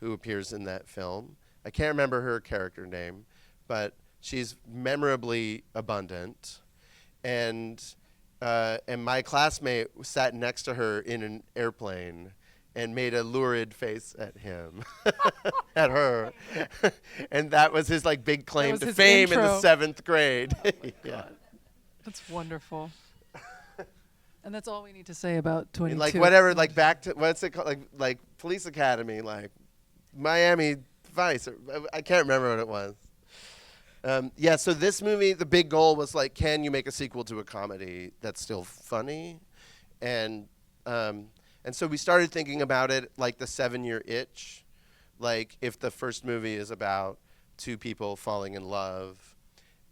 who appears in that film. I can't remember her character name, but she's memorably abundant. And my classmate sat next to her in an airplane and made a lurid face at him, at her. And that was his like big claim to fame in the 7th grade. Oh my Yeah. God. That's wonderful. And that's all we need to say about 22. And like whatever, like back to, what's it called? Like Police Academy, like Miami Vice. I can't remember what it was. Yeah, so this movie, the big goal was like, can you make a sequel to a comedy that's still funny? And so we started thinking about it like the 7-year itch. Like if the first movie is about two people falling in love,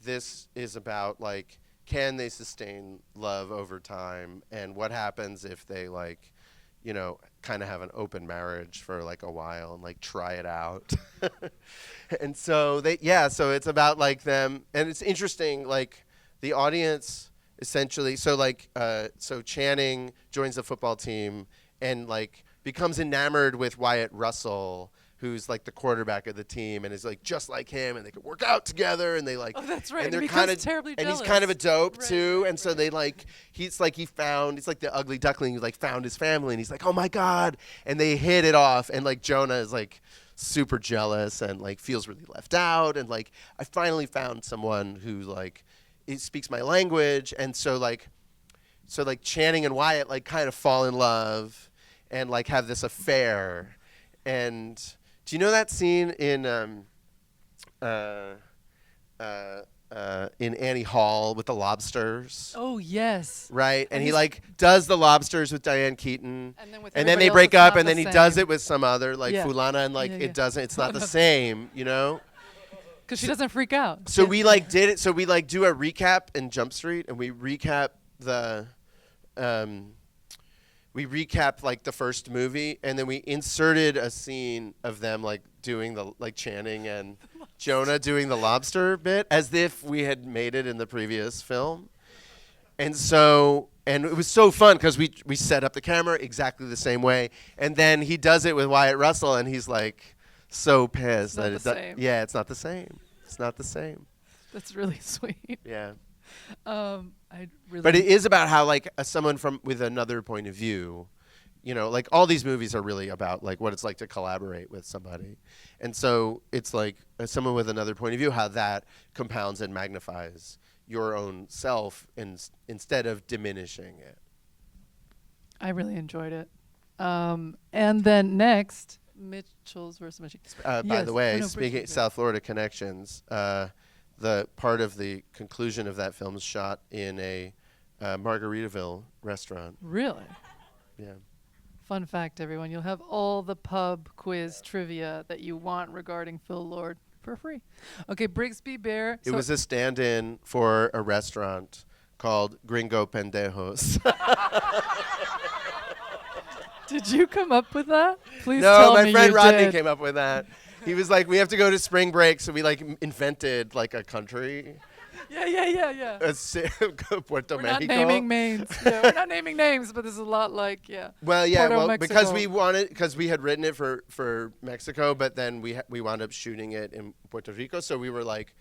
this is about like, can they sustain love over time? And what happens if they like, you know, kind of have an open marriage for like a while and like try it out. And so so it's about like them, and it's interesting, like the audience essentially, so Channing joins the football team and like becomes enamored with Wyatt Russell, who's like the quarterback of the team and is like just like him, and they could work out together, and they like, oh, that's right. and they're kind of terribly and jealous. he's kind of a dope Right, too, right, and so right. they like, he's like the ugly duckling who like found his family, and he's like, oh my God, and they hit it off, and like Jonah is like super jealous and like feels really left out, and like I finally found someone who like speaks my language, and so Channing and Wyatt like kind of fall in love and like have this affair. And do you know that scene in Annie Hall with the lobsters? Oh, yes. Right, and he he's- like does the lobsters with Diane Keaton, And then with and then everybody they else, break it's up, not and the then he does same. it with some other like Yeah. Fulana, and like Yeah, it yeah. doesn't. It's not the same, you know. Because she doesn't freak out. So Yeah. we like did it. So we like do a recap in Jump Street, and we recap the, like the first movie, and then we inserted a scene of them like doing the like Channing and Jonah doing the lobster bit as if we had made it in the previous film. And it was so fun because we set up the camera exactly the same way, and then he does it with Wyatt Russell, and he's like so pissed not that the it's not, same. yeah, it's not the same. It's not the same. That's really sweet. Yeah. I really. But it is about how like someone with another point of view, you know, like all these movies are really about like what it's like to collaborate with somebody, and so it's like someone with another point of view, how that compounds and magnifies your own self instead of diminishing it. I really enjoyed it. And then next, Mitchell's versus Michigan. By Yes. the way, Oh, no, speaking Bridget, of South Florida connections, the part of the conclusion of that film is shot in a Margaritaville restaurant. Really? Yeah. Fun fact, everyone. You'll have all the pub quiz trivia that you want regarding Phil Lord for free. Okay, Brigsby Bear. It was a stand-in for a restaurant called Gringo Pendejos. Did you come up with that? Please No, tell my me friend you Rodney did. came up with that. He was like, we have to go to spring break, so we like invented like a country. Yeah. Puerto We're Mexico. not naming names. Yeah, we're not naming names, but this is a lot like, yeah. Well, yeah, Puerto because Mexico. we had written it for Mexico, but then we wound up shooting it in Puerto Rico. So we were like,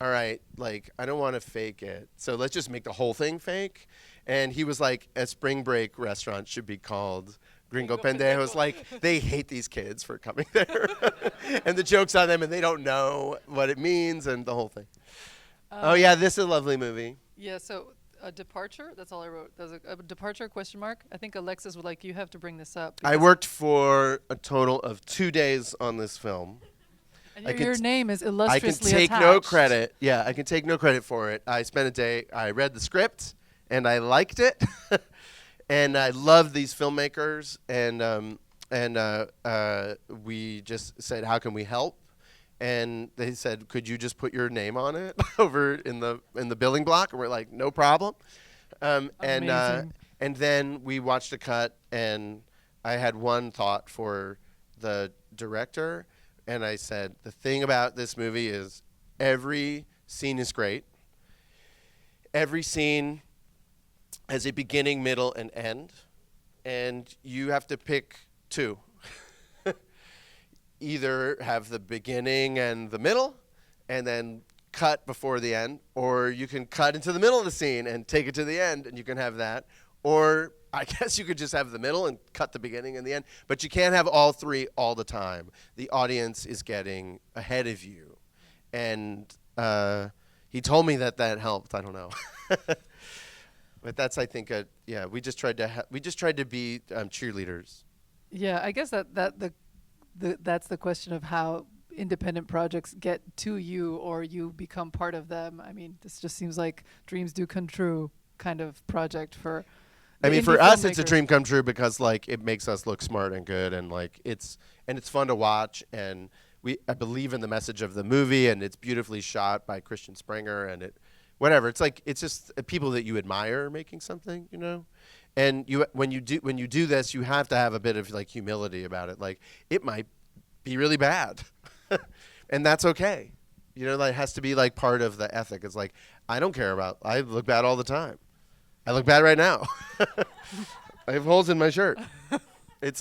all right, like I don't want to fake it, so let's just make the whole thing fake. And he was like, a spring break restaurant should be called Gringo Pendejos. Like they hate these kids for coming there, and the joke's on them, and they don't know what it means, and the whole thing. Oh yeah, this is a lovely movie. Yeah, so a departure, that's all I wrote. There's a departure question mark. I think Alexis would like, you have to bring this up. I because- worked for a total of 2 days on this film. And I your can name is I can illustriously take attached. no credit. Yeah, I can take no credit for it. I spent a day, I read the script, and I liked it. And I loved these filmmakers. And and we just said, "How can we help?" And they said, "Could you just put your name on it over in the billing block?" And we're like, "No problem." Amazing. And then we watched a cut, and I had one thought for the director, and I said, "The thing about this movie is every scene is great. Every scene has a beginning, middle, and end, and you have to pick two. Either have the beginning and the middle, and then cut before the end, or you can cut into the middle of the scene and take it to the end, and you can have that. Or I guess you could just have the middle and cut the beginning and the end, but you can't have all three all the time. The audience is getting ahead of you." And he told me that helped. I don't know. But that's, I think, yeah. We just tried to be cheerleaders. Yeah, I guess that's the question of how independent projects get to you or you become part of them. I mean, this just seems like dreams do come true kind of project for. I the mean, indie for us, it's a filmmakers. dream come true because like it makes us look smart and good, and like it's fun to watch, and I believe in the message of the movie, and it's beautifully shot by Christian Springer, and whatever. It's like it's just people that you admire making something, you know. And when you do this, you have to have a bit of like humility about it. Like it might be really bad, and that's okay. You know, that has to be like part of the ethic. It's like I don't care about. I look bad all the time. I look bad right now. I have holes in my shirt.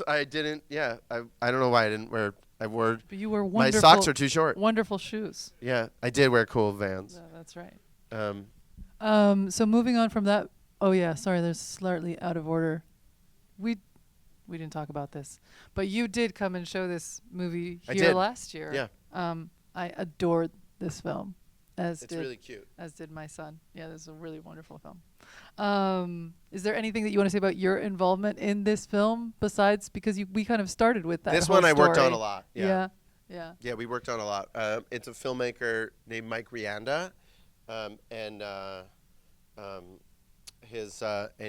I didn't. Yeah. I don't know why I didn't wear. I wore. But you were My wonderful. socks are too short. Wonderful shoes. Yeah, I did wear cool Vans. Yeah, that's right. Um, So moving on from that. Oh yeah, sorry. There's slightly out of order. We didn't talk about this, but you did come and show this movie I here did. last year. Yeah. I adored this film, It's really cute. as did my son. Yeah, this is a really wonderful film. Is there anything that you want to say about your involvement in this film besides because we kind of started with that? This whole one I worked on story. a lot. Yeah. Yeah. Yeah, we worked on a lot. It's a filmmaker named Mike Rianda, and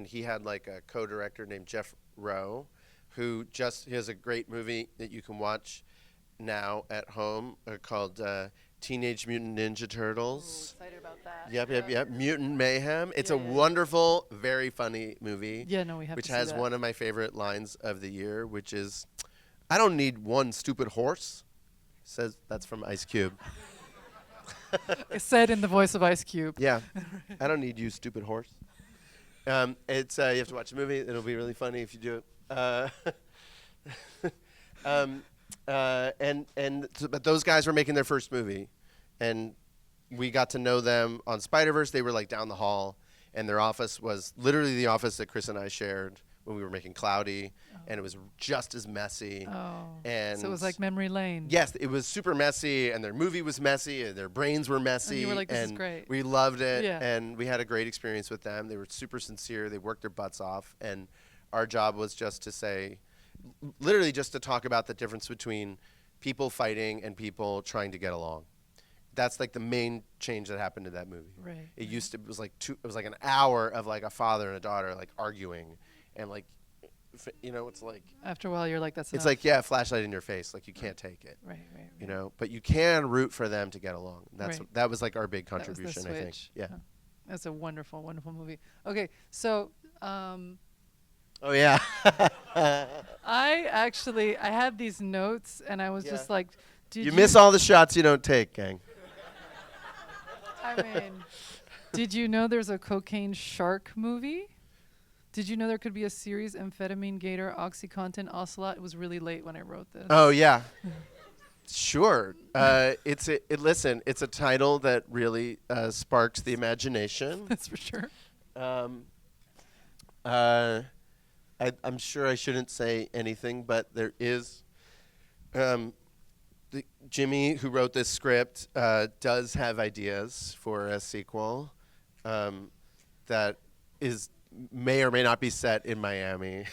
he had like a co-director named Jeff Rowe, who he has a great movie that you can watch now at home called Teenage Mutant Ninja Turtles. Excited about that. Yep. Mutant Mayhem. It's Yeah, a yeah. wonderful, very funny movie. Yeah, no, we have which to see has that. one of my favorite lines of the year, which is, "I don't need one stupid horse." Says that's from Ice Cube. It's said in the voice of Ice Cube. Yeah, "I don't need you, stupid horse." It's you have to watch the movie. It'll be really funny if you do it. But those guys were making their first movie, and we got to know them on Spider-Verse. They were like down the hall, and their office was literally the office that Chris and I shared when we were making Cloudy, and it was just as messy. Oh. And So it was like memory lane. yes, it was super messy, and their movie was messy, and their brains were messy. And you were like, "This is and great." we loved it, Yeah. and we had a great experience with them. They were super sincere. They worked their butts off, and our job was just to say, literally just to talk about the difference between people fighting and people trying to get along. That's like the main change that happened in that movie. Right. It was like an hour of like a father and a daughter like arguing, and like, it's like After a while, you're like, that's it's enough. like yeah, flashlight in your face, like you can't take it. Right. You know, but you can root for them to get along. Right. That was like our big That was the contribution, I think. switch. Yeah. Huh. That's a wonderful, wonderful movie. Okay, so Oh yeah. I had these notes, and I was Yeah. just like, did You miss all the shots you don't take, gang. I mean, did you know there's a cocaine shark movie? Did you know there could be a series, Amphetamine Gator, Oxycontin Ocelot? It was really late when I wrote this. Oh yeah. Sure. Listen, it's a title that really sparks the imagination. That's for sure. I'm sure I shouldn't say anything, but there is Jimmy, who wrote this script, does have ideas for a sequel that may or may not be set in Miami.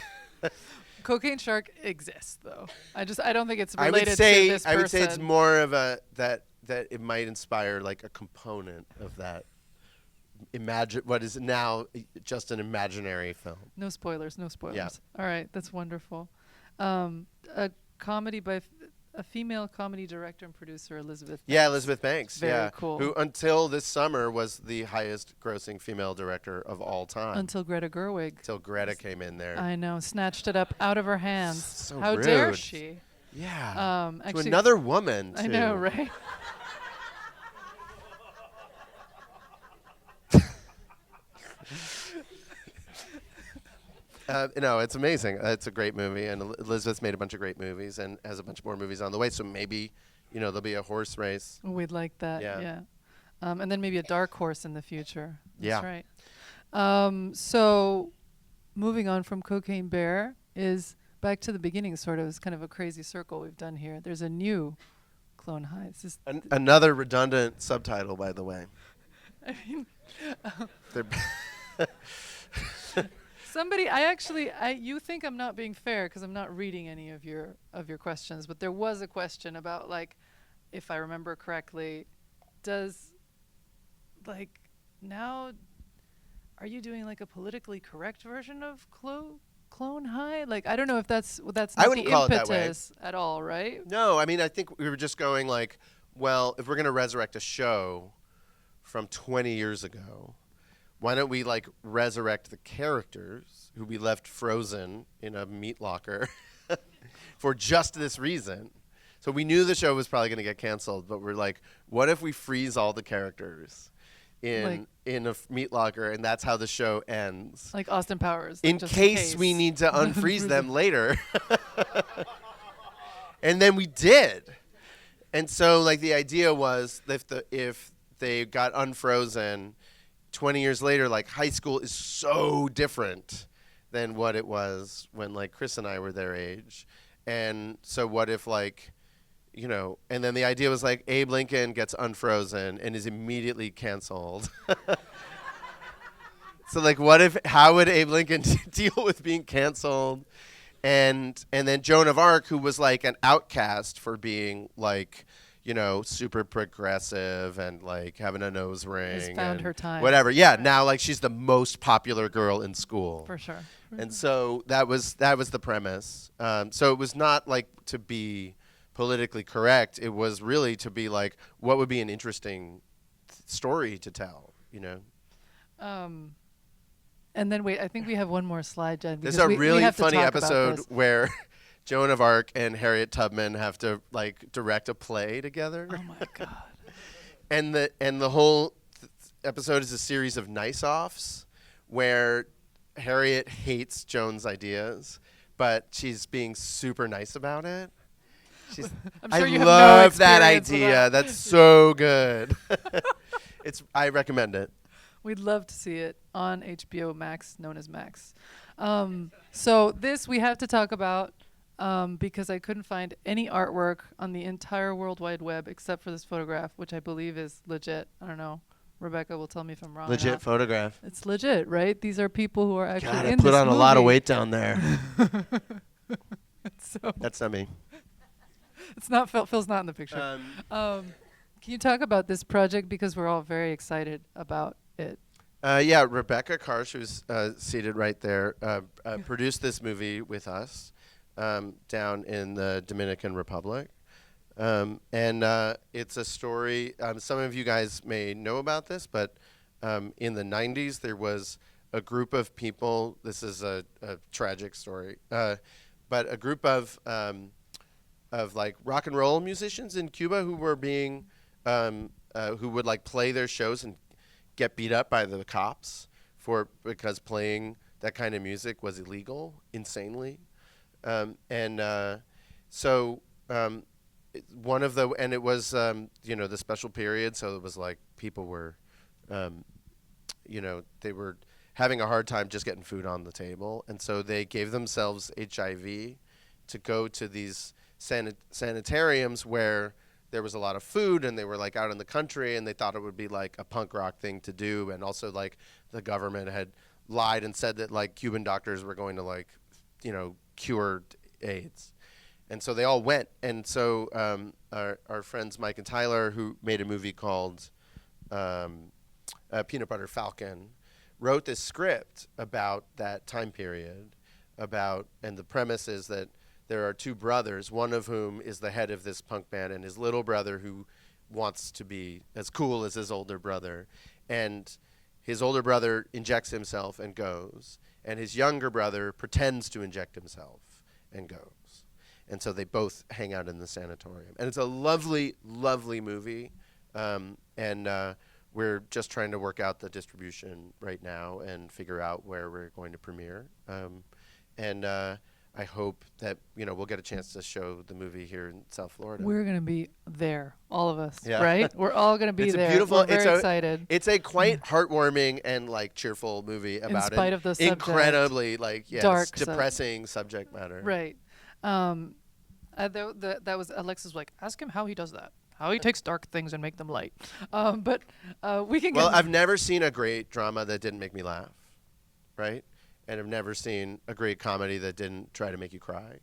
Cocaine shark exists, though. I don't think it's I related would say to this person. it's more of that it might inspire like a component of that. Imagine what is now just an imaginary film. No spoilers. Yeah. All right, that's wonderful. A comedy by a female comedy director and producer, Elizabeth Yeah, Banks. Elizabeth Banks. Very Yeah, cool. who until this summer was the highest-grossing female director of all time. Until Greta Gerwig, Till Greta came in there. I know, snatched it up out of her hands. So How dare rude. she? Yeah. To Actually, another woman too. I know, right? No, it's amazing. It's a great movie, and Elizabeth's made a bunch of great movies, and has a bunch more movies on the way. So maybe, there'll be a horse race. We'd like that. Yeah. Yeah. And then maybe a dark horse in the future. That's Yeah. right. So moving on from Cocaine Bear is back to the beginning, sort of. It's kind of a crazy circle we've done here. There's a new Clone High. This is Another redundant subtitle, by the way. I mean, They're somebody, you think I'm not being fair because I'm not reading any of your questions, but there was a question about, like, if I remember correctly, does, like, now, are you doing like a politically correct version of Clone High? Like, I don't know if that's I not the wouldn't call it that way. impetus at all, right? No, I mean, I think we were just going like, well, if we're going to resurrect a show from 20 years ago, why don't we like resurrect the characters who we left frozen in a meat locker for just this reason? So we knew the show was probably going to get canceled, but we're like, what if we freeze all the characters in a meat locker, and that's how the show ends? Like Austin Powers. In like just case we need to unfreeze them later. And then we did. And so like the idea was if they got unfrozen 20 years later, like high school is so different than what it was when like Chris and I were their age. And so what if like, and then the idea was like Abe Lincoln gets unfrozen and is immediately canceled. So like how would Abe Lincoln deal with being canceled? And then Joan of Arc, who was like an outcast for being like, super progressive and like having a nose ring. Has found her time. Whatever. Yeah. Right. Now like she's the most popular girl in school. For sure. And so that was the premise. So it was not like to be politically correct. It was really to be like, what would be an interesting story to tell, And then wait, I think we have one more slide, Jen. There's because a we really have to funny talk about episode this. where Joan of Arc and Harriet Tubman have to like direct a play together. Oh my God. And the whole episode is a series of nice-offs where Harriet hates Joan's ideas, but she's being super nice about it. I'm sure you have love no that experience with idea. that. That's so good. I recommend it. We'd love to see it on HBO Max, known as Max. So this we have to talk about because I couldn't find any artwork on the entire World Wide Web except for this photograph, which I believe is legit. I don't know. Rebecca will tell me if I'm wrong. or Legit not. photograph. It's legit, right? These are people who are actually God, I in put this on a lot of movie. weight down there. So That's not me. it's not Phil. Phil's not in the picture. Can you talk about this project because we're all very excited about it? Yeah, Rebecca Karsh, who's seated right there, produced this movie with us down in the Dominican Republic. And it's a story, some of you guys may know about this, but in the 90s there was a group of people, this is a tragic story, but a group of like rock and roll musicians in Cuba who were being, who would like play their shows and get beat up by the cops because playing that kind of music was illegal, insanely. So one of the, and it was, the special period, so it was like people were, they were having a hard time just getting food on the table. And so they gave themselves HIV to go to these sanitariums where there was a lot of food and they were like out in the country and they thought it would be like a punk rock thing to do. And also like the government had lied and said that like Cuban doctors were going to like, cure AIDS. And so they all went. And so our friends Mike and Tyler, who made a movie called Peanut Butter Falcon, wrote this script about that time period and the premise is that there are two brothers, one of whom is the head of this punk band, and his little brother who wants to be as cool as his older brother. And his older brother injects himself and goes, and his younger brother pretends to inject himself and goes. And so they both hang out in the sanatorium. And it's a lovely, lovely movie. And we're just trying to work out the distribution right now and figure out where we're going to premiere. And I hope that we'll get a chance to show the movie here in South Florida. We're gonna be there, all of us, Yeah. right? We're all gonna be It's there. a beautiful. We're very excited. It's a quite heartwarming and like cheerful movie about spite of the subject. incredibly like Dark depressing subject matter. Right. That was Alexis was like, ask him how he does that. How he takes dark things and make them light. But we can. Well, I've never seen a great drama that didn't make me laugh, right? And I've never seen a great comedy that didn't try to make you cry,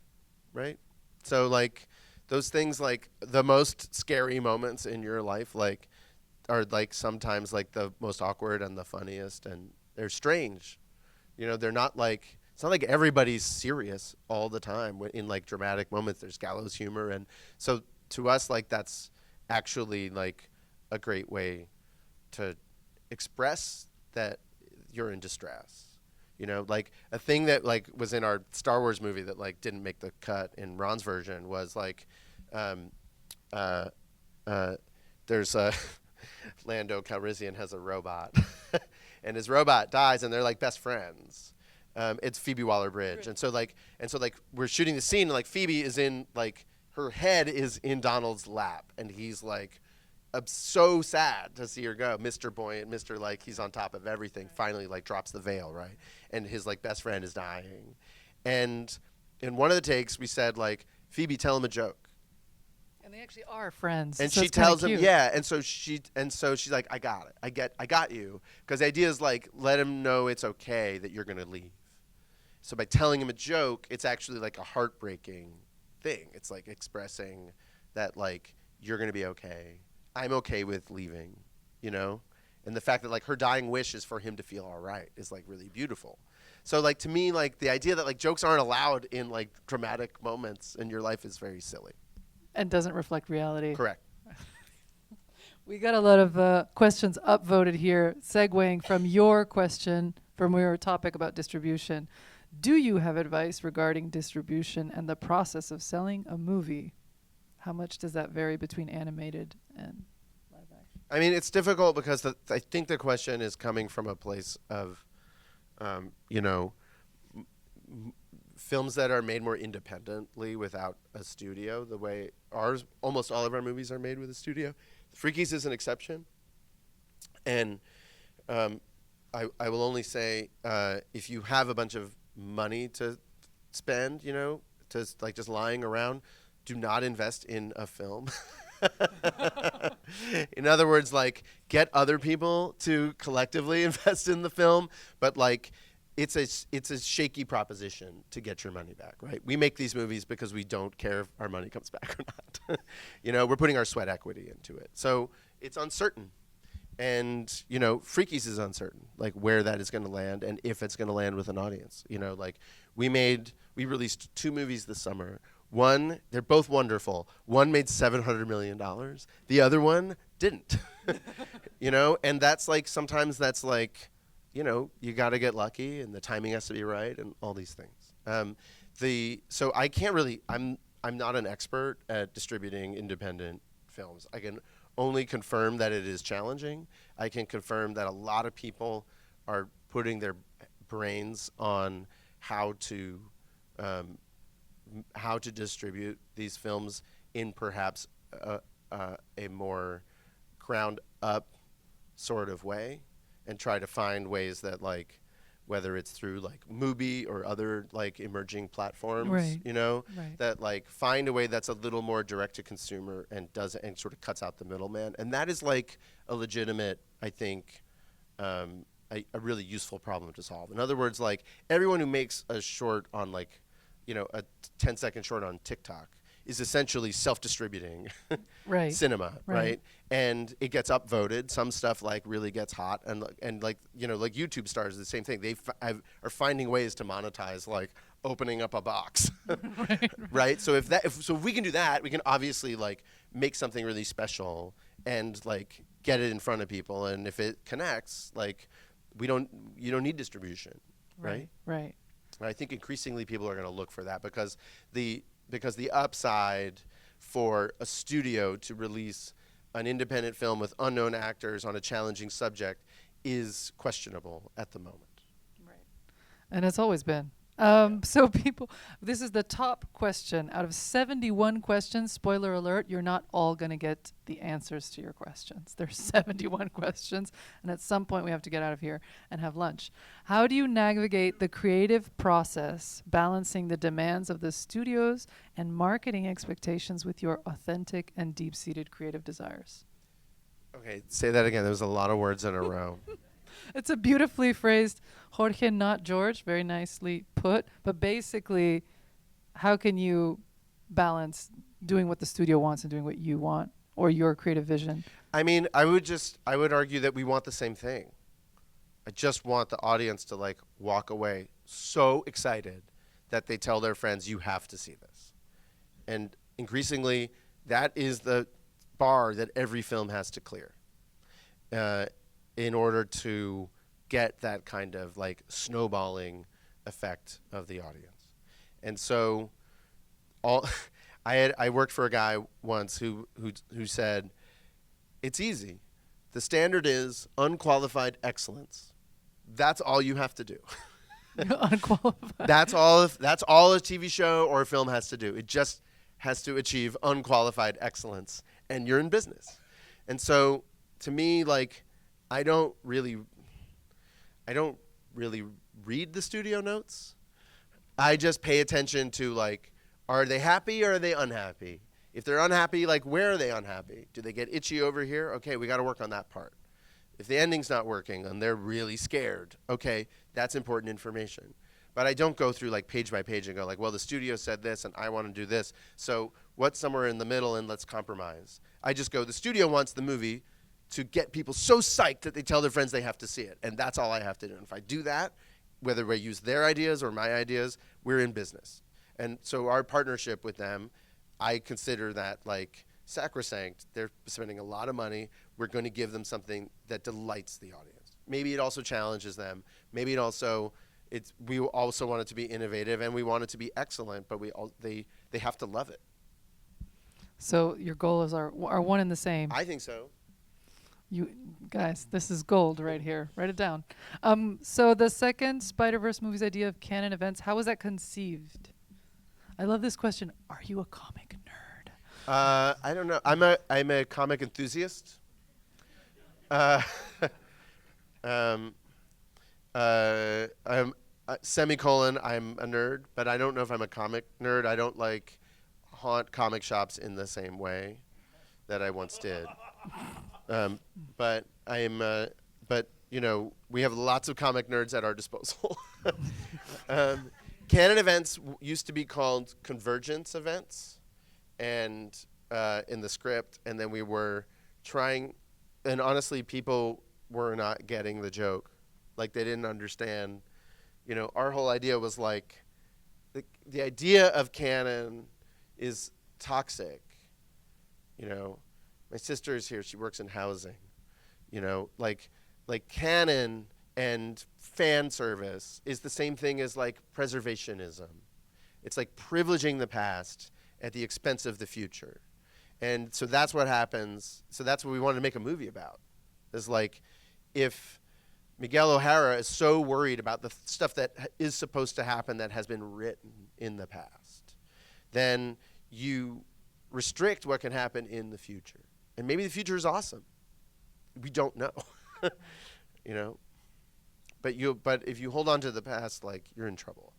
right? So like those things, like the most scary moments in your life, like are like sometimes like the most awkward and the funniest, and they're strange. They're not like, it's not like everybody's serious all the time. In like dramatic moments, there's gallows humor, and so to us, like that's actually like a great way to express that you're in distress. Like a thing that like was in our Star Wars movie that like didn't make the cut in Ron's version was like, there's a Lando Calrissian has a robot, and his robot dies, and they're like best friends. It's Phoebe Waller-Bridge, and so like we're shooting the scene, and like Phoebe is in like her head is in Donald's lap, and he's like so sad to see her go. Mr. Buoyant, Mr. like he's on top of everything, finally like drops the veil, right? And his like best friend is dying. And in one of the takes we said like, Phoebe, tell him a joke. And they actually are friends. And so she it's kinda tells him, cute. yeah, and so she's like, I got it. I got you. Because the idea is like, let him know it's okay that you're going to leave. So by telling him a joke, it's actually like a heartbreaking thing. It's like expressing that like, you're going to be okay. I'm okay with leaving, and the fact that like her dying wish is for him to feel all right is like really beautiful. So like to me, like the idea that like jokes aren't allowed in like dramatic moments in your life is very silly. And doesn't reflect reality. Correct. We got a lot of questions upvoted here, segueing from your question from your topic about distribution. Do you have advice regarding distribution and the process of selling a movie? How much does that vary between animated and live action? I mean, it's difficult because I think the question is coming from a place of, films that are made more independently without a studio, the way almost all of our movies are made with a studio. Freakies is an exception. And I will only say, if you have a bunch of money to spend, just lying around, do not invest in a film. In other words, like get other people to collectively invest in the film, but like it's a shaky proposition to get your money back, right? We make these movies because we don't care if our money comes back or not. We're putting our sweat equity into it. So it's uncertain. And, Freakies is uncertain, like where that is going to land and if it's going to land with an audience. Like we released 2 movies this summer. One, they're both wonderful. One made $700 million. The other one didn't. And that's like, sometimes that's like, you got to get lucky and the timing has to be right and all these things. So I can't really, I'm not an expert at distributing independent films. I can only confirm that it is challenging. I can confirm that a lot of people are putting their brains on how to distribute these films in perhaps a more ground up sort of way, and try to find ways that like, whether it's through like Mubi or other like emerging platforms, Right. Right. that like find a way that's a little more direct to consumer and sort of cuts out the middleman. And that is like a legitimate, I think, a really useful problem to solve. In other words, like everyone who makes a short on like, a 10-second short on TikTok is essentially self-distributing Right. cinema, right? And it gets upvoted. Some stuff like really gets hot, and like like YouTube stars, the same thing. They are finding ways to monetize like opening up a box. Right. Right? So if we can do that, we can obviously like make something really special and like get it in front of people. And if it connects, like you don't need distribution, right? Right. And I think increasingly people are going to look for that because the upside for a studio to release an independent film with unknown actors on a challenging subject is questionable at the moment. Right. And it's always been. So people, this is the top question out of 71 questions. Spoiler alert: you're not all going to get the answers to your questions. There's 71 questions, and at some point we have to get out of here and have lunch. How do you navigate the creative process, balancing the demands of the studios and marketing expectations with your authentic and deep-seated creative desires? Okay, say that again. There was a lot of words in a row. It's a beautifully phrased Jorge, not George, very nicely put. But basically, how can you balance doing what the studio wants and doing what you want or your creative vision? I mean, I would argue that we want the same thing. I just want the audience to like walk away so excited that they tell their friends, you have to see this. And increasingly, that is the bar that every film has to clear in order to get that kind of like snowballing effect of the audience. And so all I worked for a guy once who said, it's easy. The standard is unqualified excellence. That's all you have to do. Unqualified. That's all a TV show or a film has to do. It just has to achieve unqualified excellence, and you're in business. And so to me, like, I don't really read the studio notes. I just pay attention to, like, are they happy or are they unhappy? If they're unhappy, like, where are they unhappy? Do they get itchy over here? Okay, we got to work on that part. If the ending's not working and they're really scared, okay, that's important information. But I don't go through like page by page and go like, well, the studio said this and I want to do this. So what's somewhere in the middle and let's compromise. I just go, the studio wants the movie to get people so psyched that they tell their friends they have to see it. And that's all I have to do. And if I do that, whether we use their ideas or my ideas, we're in business. And so our partnership with them, I consider that like sacrosanct. They're spending a lot of money. We're going to give them something that delights the audience. Maybe it also challenges them. Maybe it also, we also want it to be innovative and we want it to be excellent, but they have to love it. So your goals are one and the same. I think so. You guys, this is gold right here. Write it down. So the second Spider-Verse movie's idea of canon events, how was that conceived? I love this question. Are you a comic nerd? I don't know. I'm a comic enthusiast. I'm semicolon. I'm a nerd, but I don't know if I'm a comic nerd. I don't like haunt comic shops in the same way that I once did. But I'm. But you know, we have lots of comic nerds at our disposal. Canon events used to be called convergence events, and in the script, and then we were trying, and honestly, people were not getting the joke, like they didn't understand. You know, our whole idea was like, the idea of canon is toxic. You know, my sister is here; she works in housing. You know, like canon and fan service is the same thing as like preservationism. It's like privileging the past at the expense of the future. And so that's what happens. So that's what we wanted to make a movie about. Is like, if Miguel O'Hara is so worried about the stuff that is supposed to happen that has been written in the past, then you restrict what can happen in the future. And maybe the future is awesome. We don't know. You know? But if you hold on to the past, like, you're in trouble.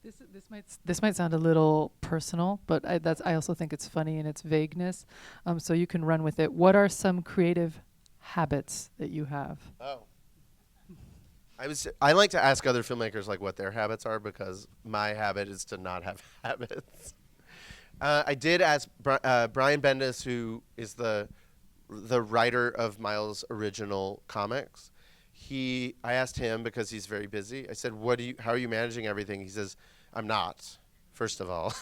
This might sound a little personal, but I also think it's funny in its vagueness. So you can run with it. What are some creative habits that you have? Oh. I like to ask other filmmakers like what their habits are, because my habit is to not have habits. I did ask Brian Bendis, who is the writer of Miles' original comics. I asked him, because he's very busy. I said, how are you managing everything? He says, I'm not. First of all,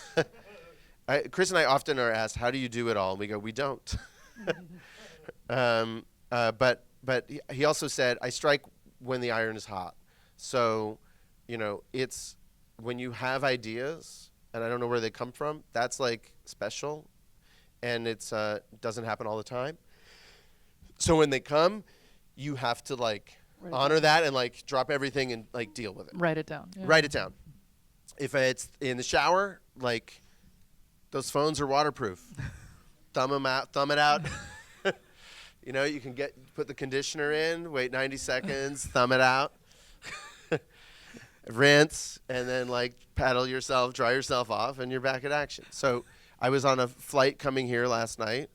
Chris and I often are asked, "How do you do it all?" And we go, "We don't." But he also said, "I strike when the iron is hot." So, it's when you have ideas, and I don't know where they come from. That's like special, and it's doesn't happen all the time. So when they come, you have to like Write it honor down. that and like drop everything and like deal with it. Write it down. Yeah. Write it down. If it's in the shower, like those phones are waterproof. Thumb them out. Thumb it out. You can put the conditioner in, wait 90 seconds, thumb it out, rinse, and then like paddle yourself, dry yourself off, and you're back at action. So I was on a flight coming here last night.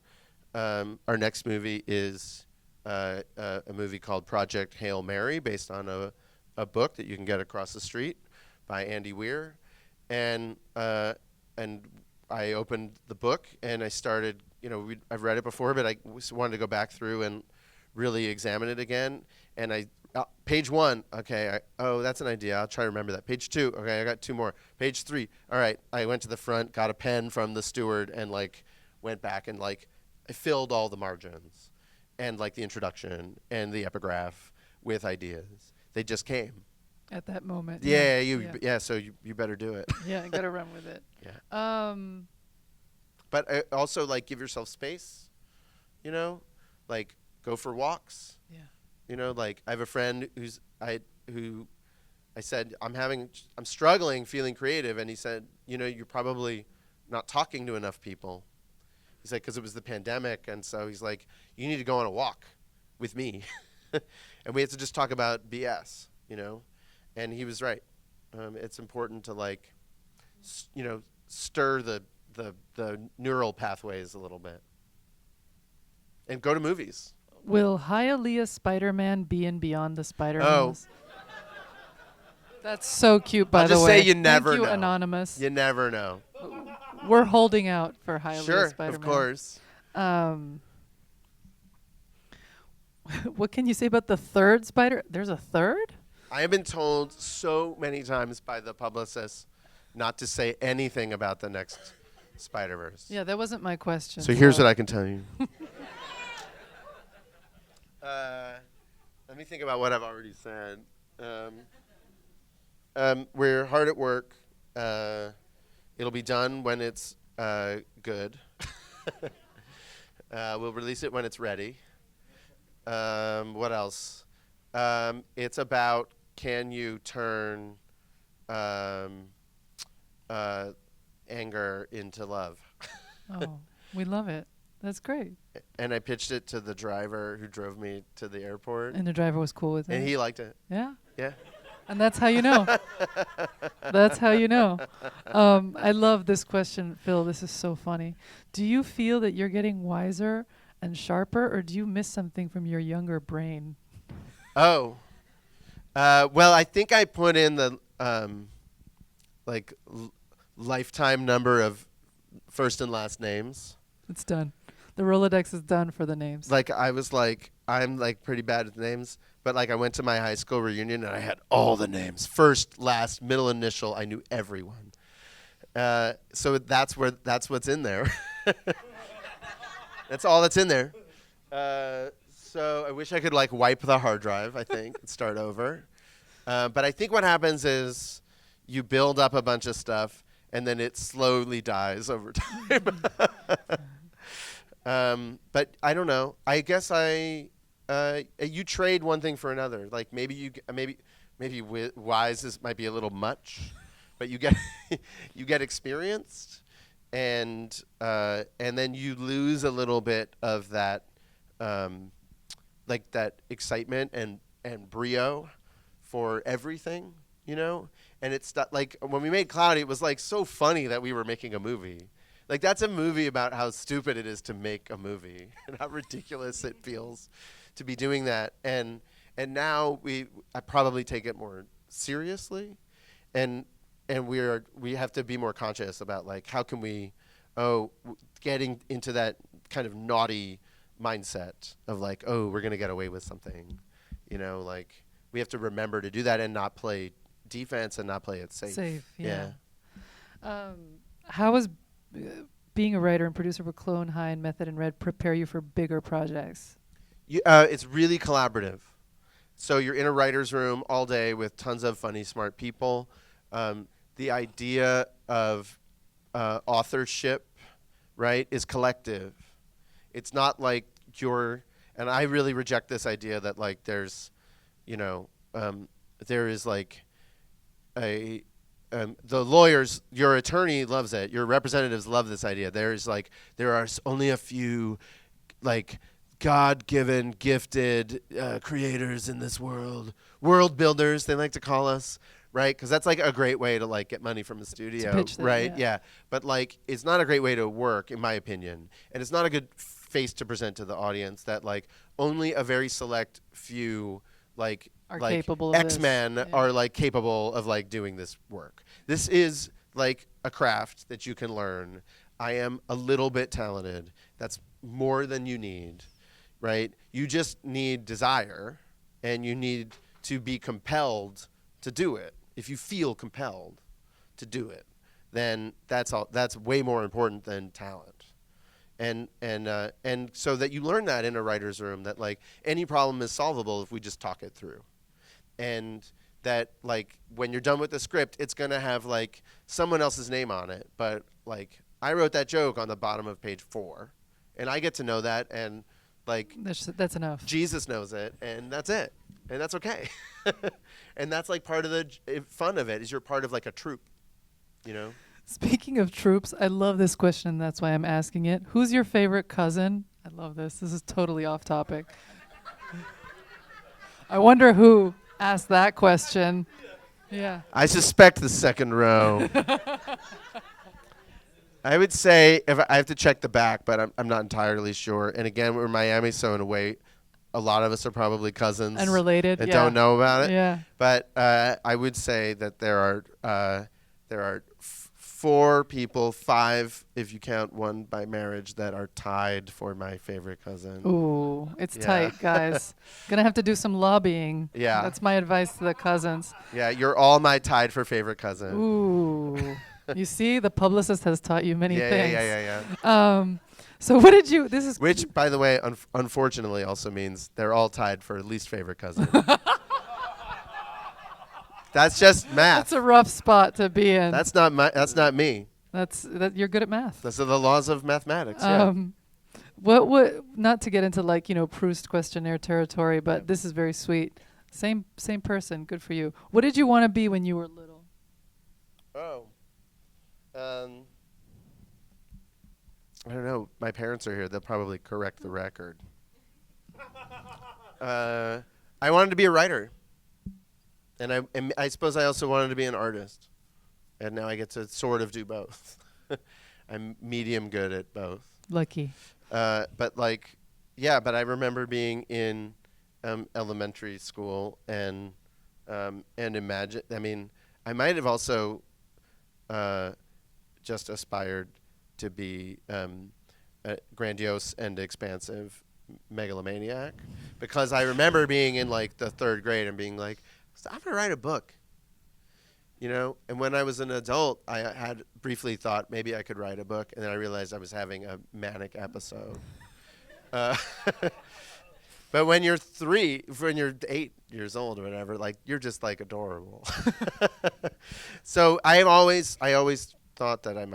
Our next movie is a movie called Project Hail Mary, based on a book that you can get across the street by Andy Weir, and I opened the book and I started. I've read it before, but I wanted to go back through and really examine it again. And page 1, okay. That's an idea. I'll try to remember that. Page 2, okay. I got 2 more. Page 3, all right. I went to the front, got a pen from the steward, and like went back and like I filled all the margins, and like the introduction and the epigraph with ideas. They just came. At that moment. Yeah. So you better do it. Yeah, I gotta run with it. Yeah. But also like give yourself space. Like go for walks. Yeah. Like I have a friend who I said I'm struggling feeling creative, and he said, you're probably not talking to enough people. He's like, because it was the pandemic, and so he's like, you need to go on a walk with me, and we had to just talk about BS, and he was right. It's important to like, stir the neural pathways a little bit, and go to movies. Will Hialeah Spider-Man be in Beyond the Spider-Verse? That's so cute, by I'll the just way. say you never Thank you, know. Anonymous. You never know. We're holding out for Hialeah Sure, Spider-Man. of course. What can you say about the third Spider? There's a third? I have been told so many times by the publicist not to say anything about the next Spider-Verse. Yeah, that wasn't my question. So here's what I can tell you. Let me think about what I've already said. We're hard at work. It'll be done when it's good. We'll release it when it's ready. What else? It's about, can you turn anger into love? Oh, we love it. That's great. And I pitched it to the driver who drove me to the airport. And the driver was cool with it. And he liked it. Yeah. Yeah. And that's how you know. That's how you know. I love this question, Phil. This is so funny. Do you feel that you're getting wiser and sharper, or do you miss something from your younger brain? Oh. Well, I think I put in the lifetime number of first and last names. It's done. The Rolodex is done for the names. Like I was like, I'm like pretty bad with names, but like I went to my high school reunion and I had all the names, first, last, middle initial. I knew everyone. So that's what's in there. That's all that's in there. So I wish I could like wipe the hard drive, I think, and start over. But I think what happens is you build up a bunch of stuff and then it slowly dies over time. But I don't know. I guess you trade one thing for another. Like maybe wise might be a little much, but you get you get experienced, and then you lose a little bit of that, like that excitement and brio for everything, And it's like when we made Cloudy, it was like so funny that we were making a movie. Like that's a movie about how stupid it is to make a movie and how ridiculous it feels to be doing that. And now I probably take it more seriously, and we have to be more conscious about like how can we getting into that kind of naughty mindset of like, we're gonna get away with something, like we have to remember to do that and not play defense and not play it safe. Yeah. How was being a writer and producer for Clone, High, and Method and Red prepare you for bigger projects? It's really collaborative. So you're in a writer's room all day with tons of funny, smart people. The idea of authorship, right, is collective. It's not like and I really reject this idea that like there's, you know, there is like a the lawyers, your attorney loves it. Your representatives love this idea. There are only a few, like, God-given, gifted creators in this world builders. They like to call us, right? Because that's like a great way to like get money from the studio, pitch them, right? yeah. Yeah, but like it's not a great way to work, in my opinion, and it's not a good face to present to the audience. That like only a very select few like Are like capable of this. X-Men Yeah. are like capable of like doing this work. This is like a craft that you can learn. I am a little bit talented. That's more than you need, right? You just need desire, and you need to be compelled to do it. If you feel compelled to do it, then that's all. That's way more important than talent. And so that you learn that in a writer's room, that like any problem is solvable if we just talk it through, and that like when you're done with the script, it's gonna have like someone else's name on it, but like I wrote that joke on the bottom of page 4, and I get to know that, and like That's enough. Jesus knows it, and that's it, and that's okay. And that's like part of the fun of it, is you're part of like a troupe, you know. Speaking of troops, I love this question. That's why I'm asking it. Who's your favorite cousin? I love this. This is totally off topic. I wonder who asked that question. Yeah. I suspect the second row. I would say, if I have to check the back, but I'm not entirely sure. And again, we're in Miami, so in a way, a lot of us are probably cousins And related. and Yeah. don't know about it. Yeah. But I would say that there are 4 people, 5 if you count one by marriage, that are tied for my favorite cousin. Ooh, it's Yeah. tight, guys. Gonna have to do some lobbying. Yeah. That's my advice to the cousins. Yeah, you're all my tied for favorite cousin. Ooh. You see, the publicist has taught you many Yeah, things. yeah. So what did you? This is Which, by the way, unfortunately also means they're all tied for least favorite cousin. That's just math. that's a rough spot to be in. That's not me. You're good at math. Those are the laws of mathematics. Yeah. What not to get into like, Proust questionnaire territory, but Yeah. this is very sweet. Same person. Good for you. What did you want to be when you were little? Oh. I don't know. My parents are here. They'll probably correct the record. I wanted to be a writer. And I suppose I also wanted to be an artist. And now I get to sort of do both. I'm medium good at both. Lucky. But I remember being in elementary school and imagine. I mean, I might have also just aspired to be a grandiose and expansive megalomaniac, because I remember being in like the 3rd grade and being like, I'm gonna write a book. And when I was an adult, I had briefly thought maybe I could write a book, and then I realized I was having a manic episode. But when you're 8 years old or whatever, like you're just like adorable. So I always thought that I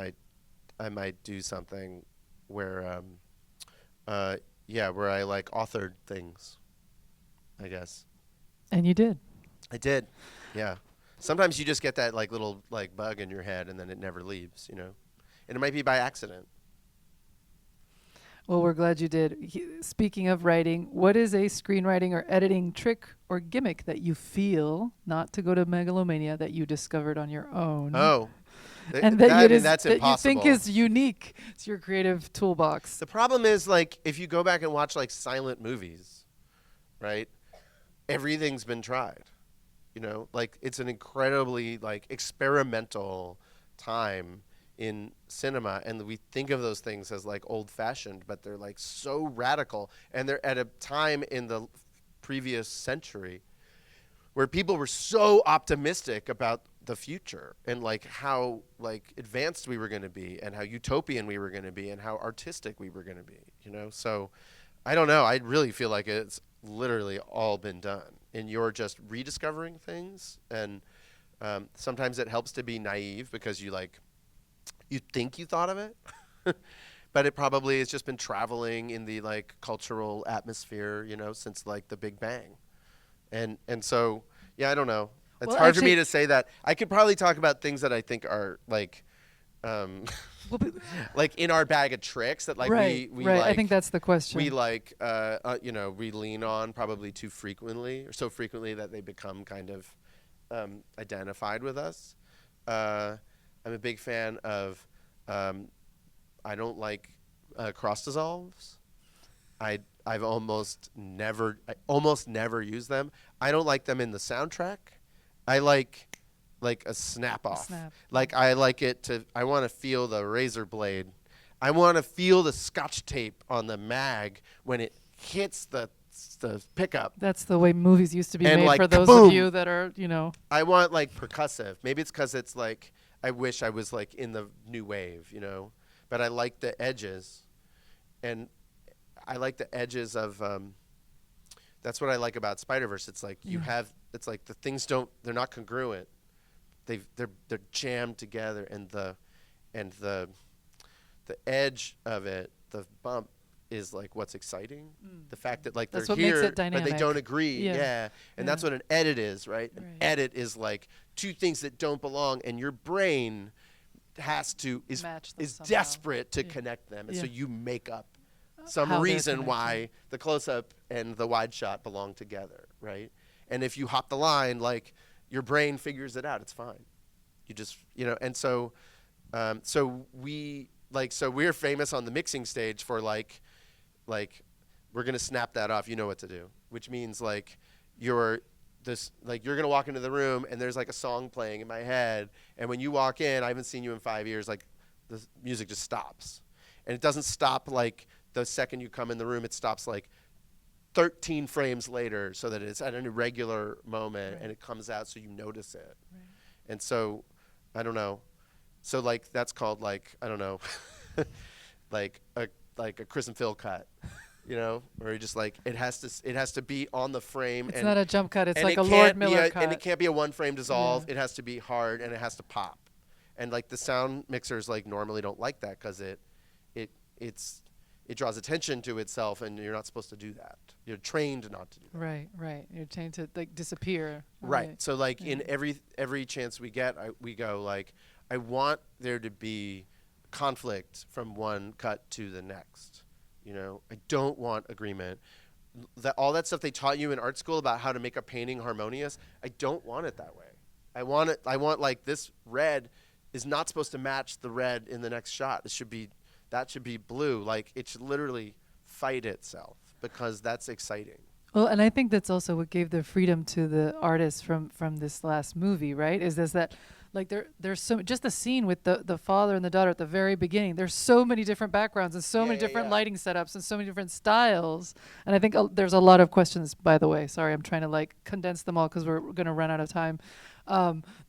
might do something where where I like authored things, I guess. And you did. I did. Yeah. Sometimes you just get that like little like bug in your head, and then it never leaves, And it might be by accident. Well, we're glad you did. Speaking of writing, what is a screenwriting or editing trick or gimmick that you feel, not to go to megalomania, that you discovered on your own? Oh. And that's impossible. you think is unique. It's your creative toolbox. The problem is, like, if you go back and watch like silent movies, right? Everything's been tried. Like it's an incredibly like experimental time in cinema, and we think of those things as like old-fashioned, but they're like so radical, and they're at a time in the previous century where people were so optimistic about the future and like how like advanced we were going to be and how utopian we were going to be and how artistic we were going to be, you know? So I don't know. I really feel like it's literally all been done and you're just rediscovering things. And sometimes it helps to be naive because you think you thought of it, but it probably has just been traveling in the like cultural atmosphere, you know, since like the Big Bang. And so, yeah, I don't know. It's Well, hard for me actually, to say that. I could probably talk about things that I think are like, um, well, but- like in our bag of tricks that like right, we right. I like think that's the question. we like you know, we lean on probably too frequently or so frequently that they become kind of identified with us. I'm a big fan of I don't like cross dissolves. I almost never use them. I don't like them in the soundtrack. I like a snap A off. snap. Like I like it to I want to feel the razor blade. I want to feel the scotch tape on the mag when it hits the pickup That's the way movies used to be and made like for those of kaboom. you that are, I want like percussive. Maybe it's cuz it's like I wish I was like in the new wave, you know. But I like the edges and I like the edges of that's what I like about Spider-Verse. It's like it's like the things they're not congruent. They're jammed together and the edge of it, the bump is like what's exciting. The fact that like That's they're what makes here it but they dynamic. don't agree. Yeah. Yeah. And that's Yeah. what an edit is, right? An Right. edit is like two things that don't belong and your brain is Match them somehow. desperate to Yeah. connect them. And so Yeah. you make up some How they're reason why connected. the close up and the wide shot belong together, right? And if you hop the line, like your brain figures it out. It's fine. You just, you know, and so so we're famous on the mixing stage for like we're gonna snap that off. You know what to do, which means like you're you're gonna walk into the room and there's like a song playing in my head, and when you walk in, I haven't seen you in 5 years. Like the music just stops, and it doesn't stop like the second you come in the room. It stops like 13 frames later, so that it's at an irregular moment, Right. and it comes out so you notice it. Right. And so, I don't know. So like that's called like I don't know, like a Chris and Phil cut, you know, where you just like it has to be on the frame. It's and not a jump cut. It's and like it a Lord can't be Miller a- cut. And it can't be a one frame dissolve. Yeah. It has to be hard and it has to pop. And like the sound mixers like normally don't like that because it draws attention to itself, and you're not supposed to do that. You're trained not to do that. Right, right. You're trying to like disappear. Right. So like Yeah. in every chance we get, we go like, I want there to be conflict from one cut to the next. You know, I don't want agreement. All that stuff they taught you in art school about how to make a painting harmonious, I don't want it that way. I want like this red is not supposed to match the red in the next shot. That should be blue. Like it should literally fight itself because that's exciting. Well, and I think that's also what gave the freedom to the artists from this last movie, right? Is this that like there's so just the scene with the father and the daughter at the very beginning. There's so many different backgrounds and so Yeah, many yeah, different yeah. lighting setups and so many different styles. And I think there's a lot of questions. By the way, sorry, I'm trying to like condense them all because we're going to run out of time.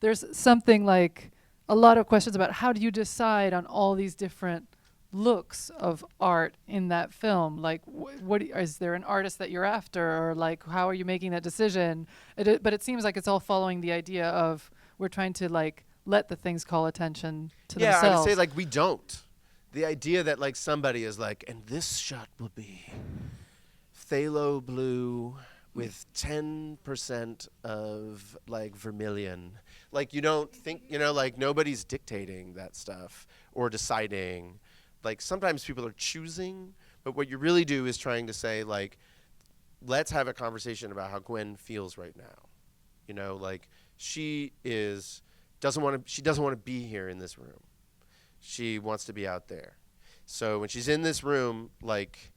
There's something like a lot of questions about how do you decide on all these different looks of art in that film. Like what is there an artist that you're after, or like how are you making that decision? But it seems like it's all following the idea of we're trying to like let the things call attention to Yeah, I themselves. would say like we don't. The idea that like somebody is like, and this shot will be phthalo blue with 10% of like vermilion. Like you don't think, you know, like nobody's dictating that stuff or deciding. Like sometimes people are choosing, but what you really do is trying to say like, let's have a conversation about how Gwen feels right now. You know, like she doesn't want to be here in this room. She wants to be out there. So when she's in this room, like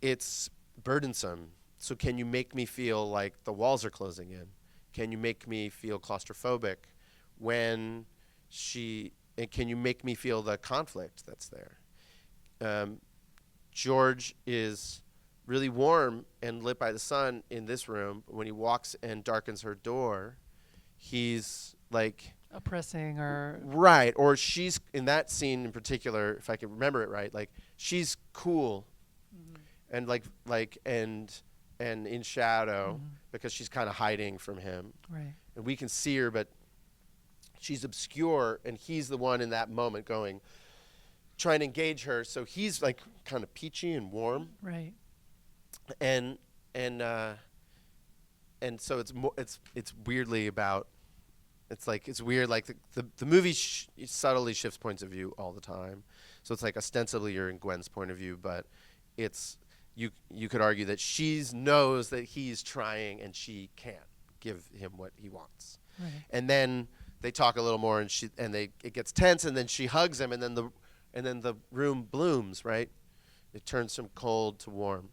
it's burdensome. So can you make me feel like the walls are closing in? Can you make me feel claustrophobic when and can you make me feel the conflict that's there? George is really warm and lit by the sun in this room. When he walks and darkens her door, he's like Oppressing or right, or she's in that scene in particular, if I can remember it right, like she's cool and and in shadow because she's kind of hiding from him, right. and we can see her, but she's obscure, and he's the one in that moment going trying to engage her. So he's like kind of peachy and warm, Right. and and uh, and so it's weirdly about. It's like it's weird. Like the movie subtly shifts points of view all the time. So it's like ostensibly you're in Gwen's point of view, but it's you could argue that she knows that he's trying and she can't give him what he wants. Right. And then they talk a little more, and it gets tense, and then she hugs him, and then the room blooms. Right, it turns from cold to warm,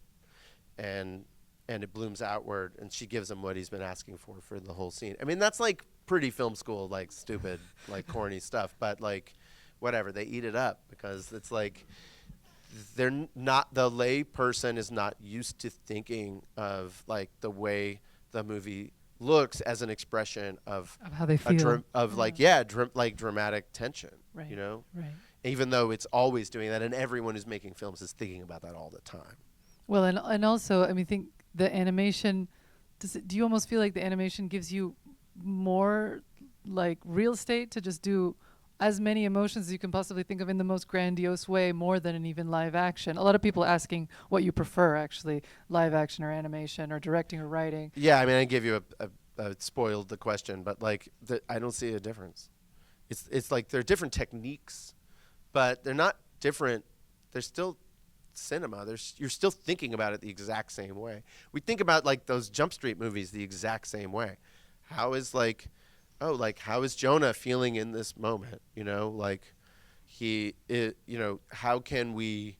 and it blooms outward, and she gives him what he's been asking for the whole scene. I mean, that's like pretty film school, like stupid, like corny stuff, but like whatever, they eat it up because it's like not the lay person is not used to thinking of like the way the movie looks as an expression of how they feel. Like dramatic tension, Right. you know, Right. even though it's always doing that, and everyone who's making films is thinking about that all the time. Well, and also, I mean, think the animation. Do you almost feel like the animation gives you more like real estate to just do as many emotions as you can possibly think of in the most grandiose way, more than in even live action? A lot of people asking what you prefer, actually, live action or animation or directing or writing. Yeah, I mean, I gave you a spoiled the question, but like I don't see a difference. It's like they're different techniques, but they're not different. They're still cinema. You're still thinking about it the exact same way. We think about like those Jump Street movies the exact same way. How is how is Jonah feeling in this moment? You know, like how can we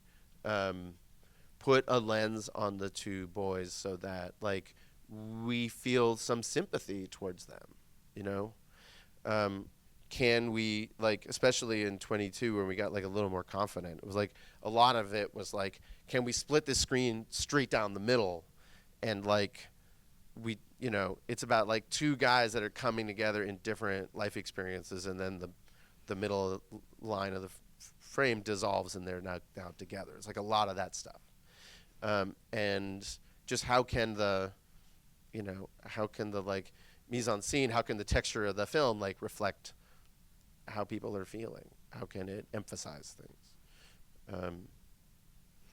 put a lens on the two boys so that like we feel some sympathy towards them, you know? Can we, like, especially in 22 where we got like a little more confident, it was like a lot of it was like, can we split the screen straight down the middle, and like it's about like two guys that are coming together in different life experiences, and then the middle line of the frame dissolves and they're now together. It's like a lot of that stuff, and just how can the like mise en scene, how can the texture of the film like reflect how people are feeling? How can it emphasize things?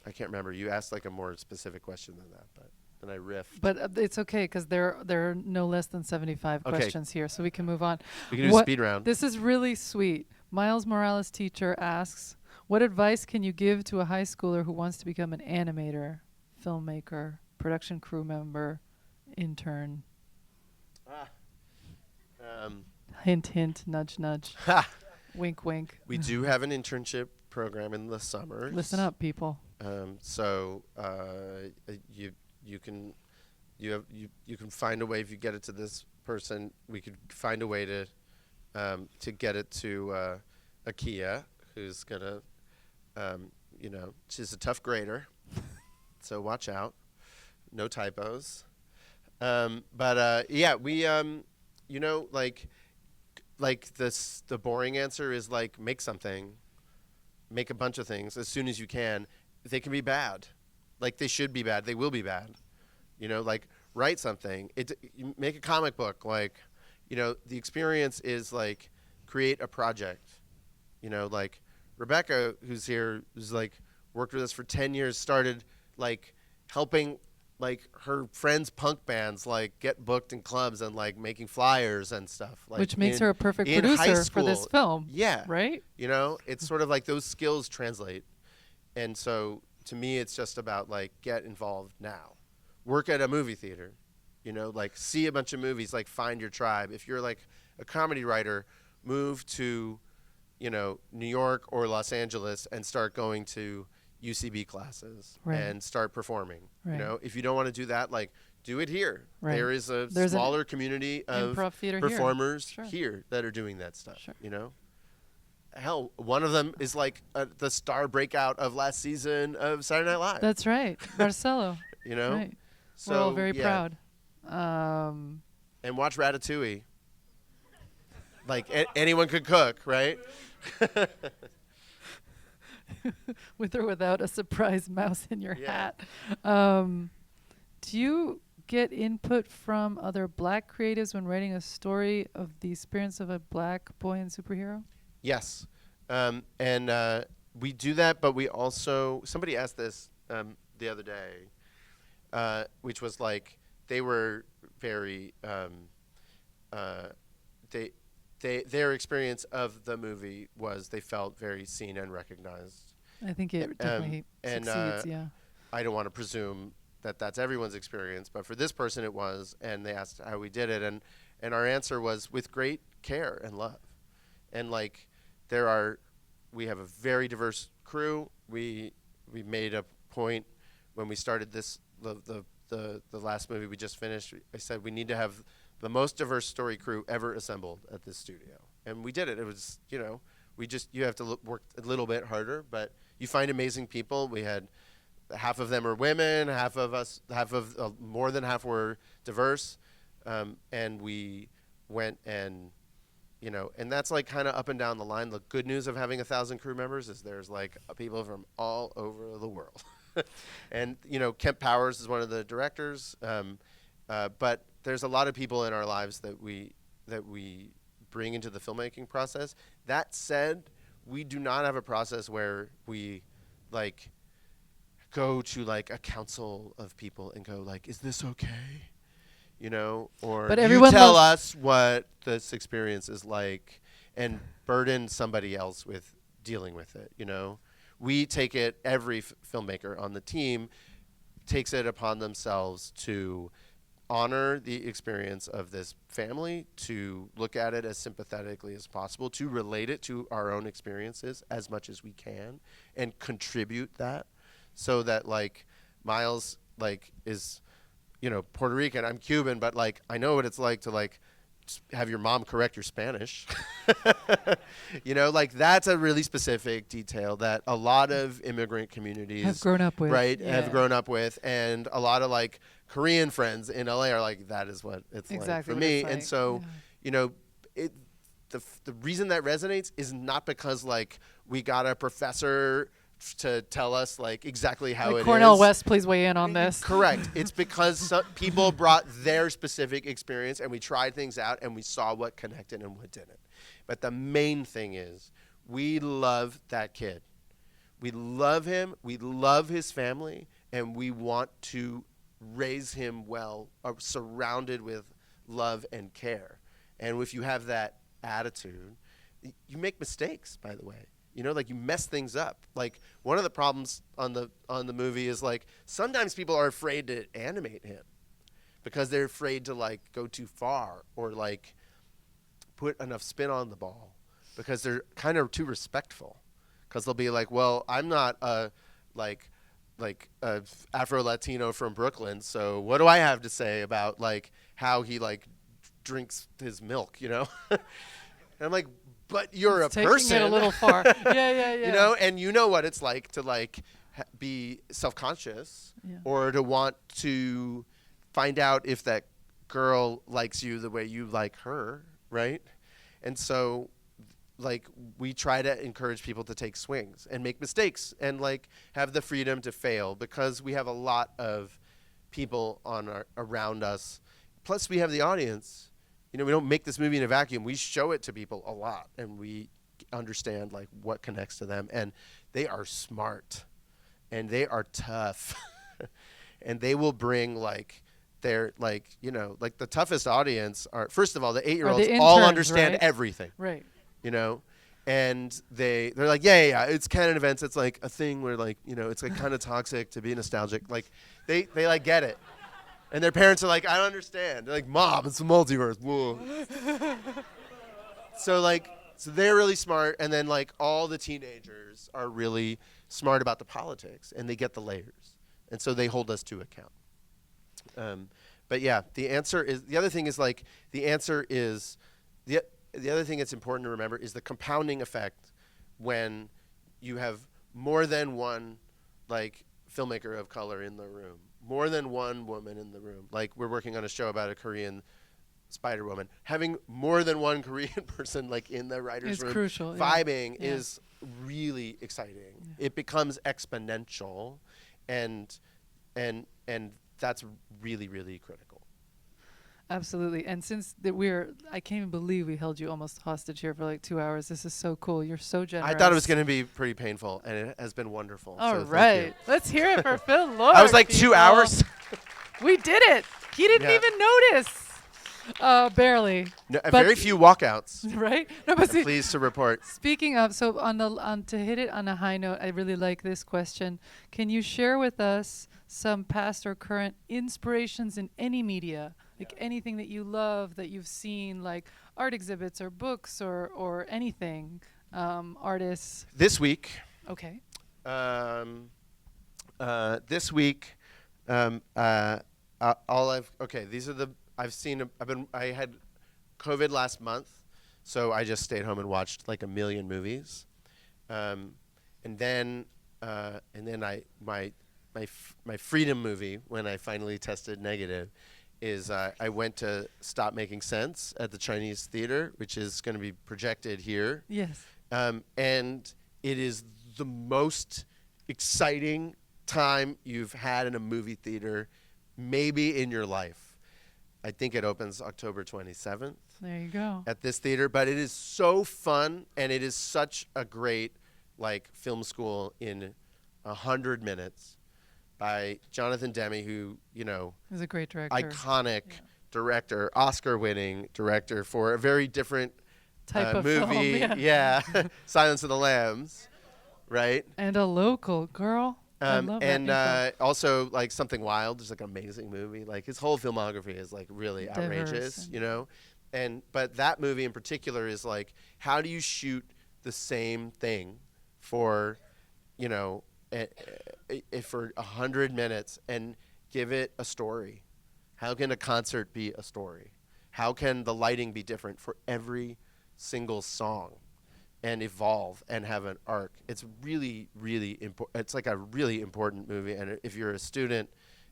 I can't remember. You asked like a more specific question than that, but then I riffed. But it's okay because there are no less than 75 Okay. questions here, so we can move on. We can do a speed round. This is really sweet. Miles Morales' teacher asks, what advice can you give to a high schooler who wants to become an animator, filmmaker, production crew member, intern? Hint, hint, nudge, nudge. Wink, wink. We do have an internship program in the summers. Listen up, people. So you can find a way. If you get it to this person, we could find a way to get it to Akia, who's gonna she's a tough grader, so watch out, no typos. But we like this, the boring answer is like make something, make a bunch of things as soon as you can. They can be bad, like they should be bad. They will be bad, like write something. You make a comic book, like, the experience is like create a project, like Rebecca, who's here, who's like worked with us for 10 years, started like helping like her friends' punk bands like get booked in clubs and like making flyers and stuff. Like which makes her a perfect producer for this film. Yeah. Right? It's sort of like those skills translate. And so to me, it's just about like get involved now. Work at a movie theater, like see a bunch of movies, like find your tribe. If you're like a comedy writer, move to, New York or Los Angeles and start going to UCB classes, right, and start performing. Right. If you don't want to do that, like do it here. Right. There's smaller community of performers here that are doing that stuff. Sure. Hell, one of them is like the star breakout of last season of Saturday Night Live. That's right, Marcelo. Right. So, we're all very proud. And watch Ratatouille. like anyone could cook, right? With or without a surprise mouse in your Yeah. hat. Um, do you get input from other black creatives when writing a story of the experience of a black boy and superhero? Yes, and we do that, but we also somebody asked this the other day, which was like they were very uh, they their experience of the movie was they felt very seen and recognized. I think it definitely And succeeds. Yeah. I don't want to presume that that's everyone's experience, but for this person it was, and they asked how we did it, and our answer was with great care and love, and like there are, we have a very diverse crew. We made a point when we started this the last movie we just finished. I said we need to have the most diverse story crew ever assembled at this studio, and we did it. It was we just you have to work a little bit harder, but you find amazing people. We had half of them are women, half of more than half were diverse, and we went and and that's like kind of up and down the line. The good news of having 1,000 crew members is there's like people from all over the world, and Kemp Powers is one of the directors, but there's a lot of people in our lives that we bring into the filmmaking process. That said, we do not have a process where we like go to like a council of people and go like, is this okay? Or But you everyone tell loves- us what this experience is like and burden somebody else with dealing with it. We take it, every filmmaker on the team takes it upon themselves to honor the experience of this family, to look at it as sympathetically as possible, to relate it to our own experiences as much as we can, and contribute that so that like Miles like is Puerto Rican, I'm Cuban, but like I know what it's like to like have your mom correct your Spanish. Like that's a really specific detail that a lot of immigrant communities Have grown up with. right Yeah. have grown up with, and a lot of like Korean friends in LA are like, that is what it's Exactly like for what me. it's And like, so yeah. it the reason that resonates is not because like we got a professor to tell us like exactly how Like it Cornell is. West, please weigh in on this. Correct. It's because some people brought their specific experience, and we tried things out, and we saw what connected and what didn't. But the main thing is we love that kid. We love him. We love his family, and we want to raise him well, surrounded with love and care. And if you have that attitude, you make mistakes, by the way. Like you mess things up. Like one of the problems on the movie is like sometimes people are afraid to animate him because they're afraid to like go too far or like put enough spin on the ball because they're kind of too respectful. Because they'll be like, well, I'm not a a Afro Latino from Brooklyn, so what do I have to say about like how he like drinks his milk, And I'm like, but you're It's a person. taking it a little far. Yeah. And you know what it's like to like be self-conscious Yeah. or to want to find out if that girl likes you the way you like her, right? And so like we try to encourage people to take swings and make mistakes and like have the freedom to fail because we have a lot of people around us. Plus we have the audience. We don't make this movie in a vacuum. We show it to people a lot, and we understand like what connects to them. And they are smart, and they are tough, and they will bring like their like like the toughest audience are first of all the 8-year-olds all interns, understand right? everything, Right. and they're like yeah it's canon events. It's like a thing where like it's like kind of toxic to be nostalgic. Like they like get it. And their parents are like, I don't understand. They're like, Mom, it's a multiverse. Whoa. So they're really smart, and then like all the teenagers are really smart about the politics, and they get the layers, and so they hold us to account. But yeah, the other thing that's important to remember is the compounding effect when you have more than one like filmmaker of color in the room. More than one woman in the room. Like we're working on a show about a Korean Spider-Woman. Having more than one Korean person like in the writers' It's room crucial. vibing Yeah. is really exciting. It becomes exponential, and and that's really, really critical. Absolutely. And since I can't even believe we held you almost hostage here for like 2 hours. This is so cool. You're so generous. I thought it was going to be pretty painful, and it has been wonderful. All so right. Thank you. Let's hear it for Phil Lord. I was like 2 people. hours. We did it. He didn't Yeah. even notice. Barely. No, But- very few walkouts. Right? No, but I'm see, pleased to report. speaking of, so on to hit it on a high note, I really like this question. Can you share with us some past or current inspirations in any media, like anything that you love that you've seen, like art exhibits or books or anything, artists? This week, Okay. this week, these are the I've seen. I had COVID last month, so I just stayed home and watched like a million movies, and then my freedom movie when I finally tested negative is I went to Stop Making Sense at the Chinese Theater, which is going to be projected here. Yes. And it is the most exciting time you've had in a movie theater, maybe in your life. I think it opens October 27th There you go. at this theater, but it is so fun, and it is such a great like film school in 100 minutes by Jonathan Demme, who, you know, He's a great director. iconic director, Oscar-winning director for a very different Type of movie. film. Yeah. Silence of the Lambs, right? And a local girl. I love And that info. also like Something Wild is like an amazing movie. Like his whole filmography is like really Diverse outrageous, and- you know. But that movie in particular is like, how do you shoot the same thing for, you know, for 100 minutes and give it a story? How can a concert be a story? How can the lighting be different for every single song and evolve and have an arc? It's really, really important. It's like a really important movie. And if you're a student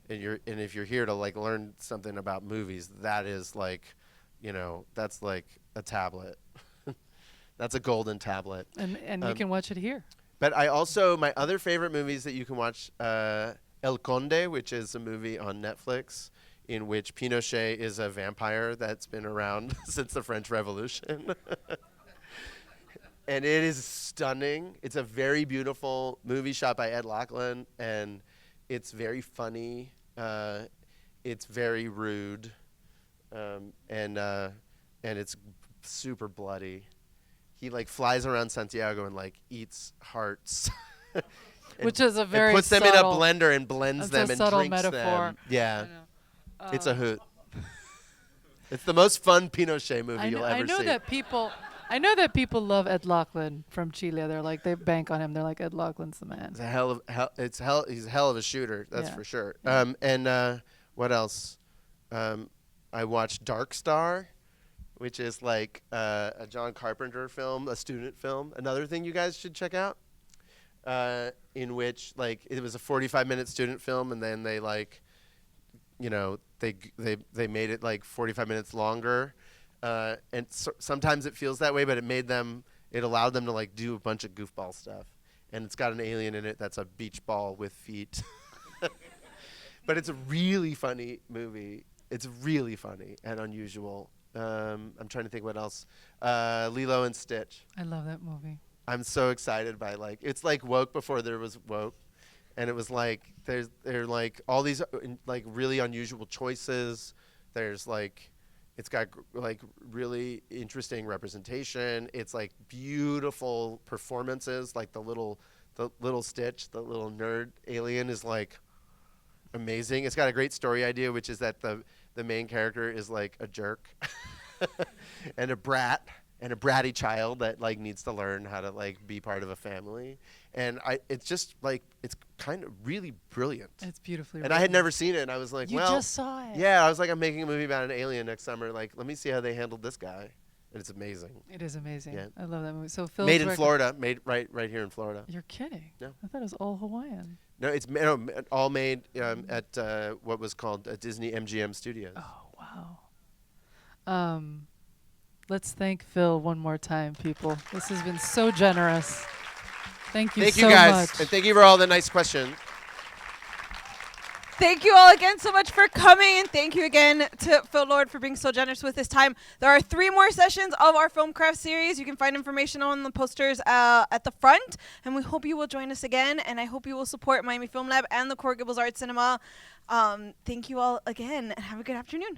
and if you're here to like learn something about movies, that is like, you know, that's like a tablet. That's a golden tablet. And you can watch it here. But I also, my other favorite movies that you can watch, El Conde, which is a movie on Netflix in which Pinochet is a vampire that's been around since the French Revolution. And it is stunning. It's a very beautiful movie shot by Ed Lachlan, and it's very funny. It's very rude, and it's super bloody. He like flies around Santiago and like eats hearts, Which is a and very puts them in a subtle- blender and blends that's them a and subtle drinks metaphor. them. Yeah, I know. it's a hoot. It's the most fun Pinochet movie you'll ever I know see. that people love Ed Lachlan from Chile. They're like, they bank on him. They're like, Ed Lachlan's the man. He's a hell of a shooter, that's Yeah. for sure. Yeah. And what else? I watched Dark Star, which is like a John Carpenter film, a student film. Another thing you guys should check out, in which like it was a 45-minute student film, and then they like, you know, they made it like 45 minutes longer, and sometimes it feels that way, but it allowed them to like do a bunch of goofball stuff, and it's got an alien in it that's a beach ball with feet. But it's a really funny movie. It's really funny and unusual. I'm trying to think what else. Lilo and Stitch. I love that movie. I'm so excited by like, it's like woke before there was woke. And it was like, there are like all these like really unusual choices. There's like, it's got like really interesting representation. It's like beautiful performances. Like the little Stitch, the little nerd alien is like amazing. It's got a great story idea, which is that the main character is like a jerk and a brat and a bratty child that like needs to learn how to like be part of a family. And it's just like, it's kind of really brilliant. It's beautifully And I had written. never seen it, and I was like, You well, just saw it. yeah, I was like, I'm making a movie about an alien next summer. Like, let me see how they handled this guy. And it's amazing. It is amazing. Yeah. I love that movie. So Phil's Made in rec- Florida, made right here in Florida. You're kidding. No. I thought it was all Hawaiian. No, it's all made at what was called Disney MGM Studios. Oh, wow. Let's thank Phil one more time, people. This has been so generous. Thank you Thank so you guys, much. and thank you for all the nice questions. Thank you all again so much for coming, and thank you again to Phil Lord for being so generous with his time. There are 3 more sessions of our Filmcraft series. You can find information on the posters at the front, and we hope you will join us again, and I hope you will support Miami Film Lab and the Core Gibbles Art Cinema. Thank you all again, and have a good afternoon.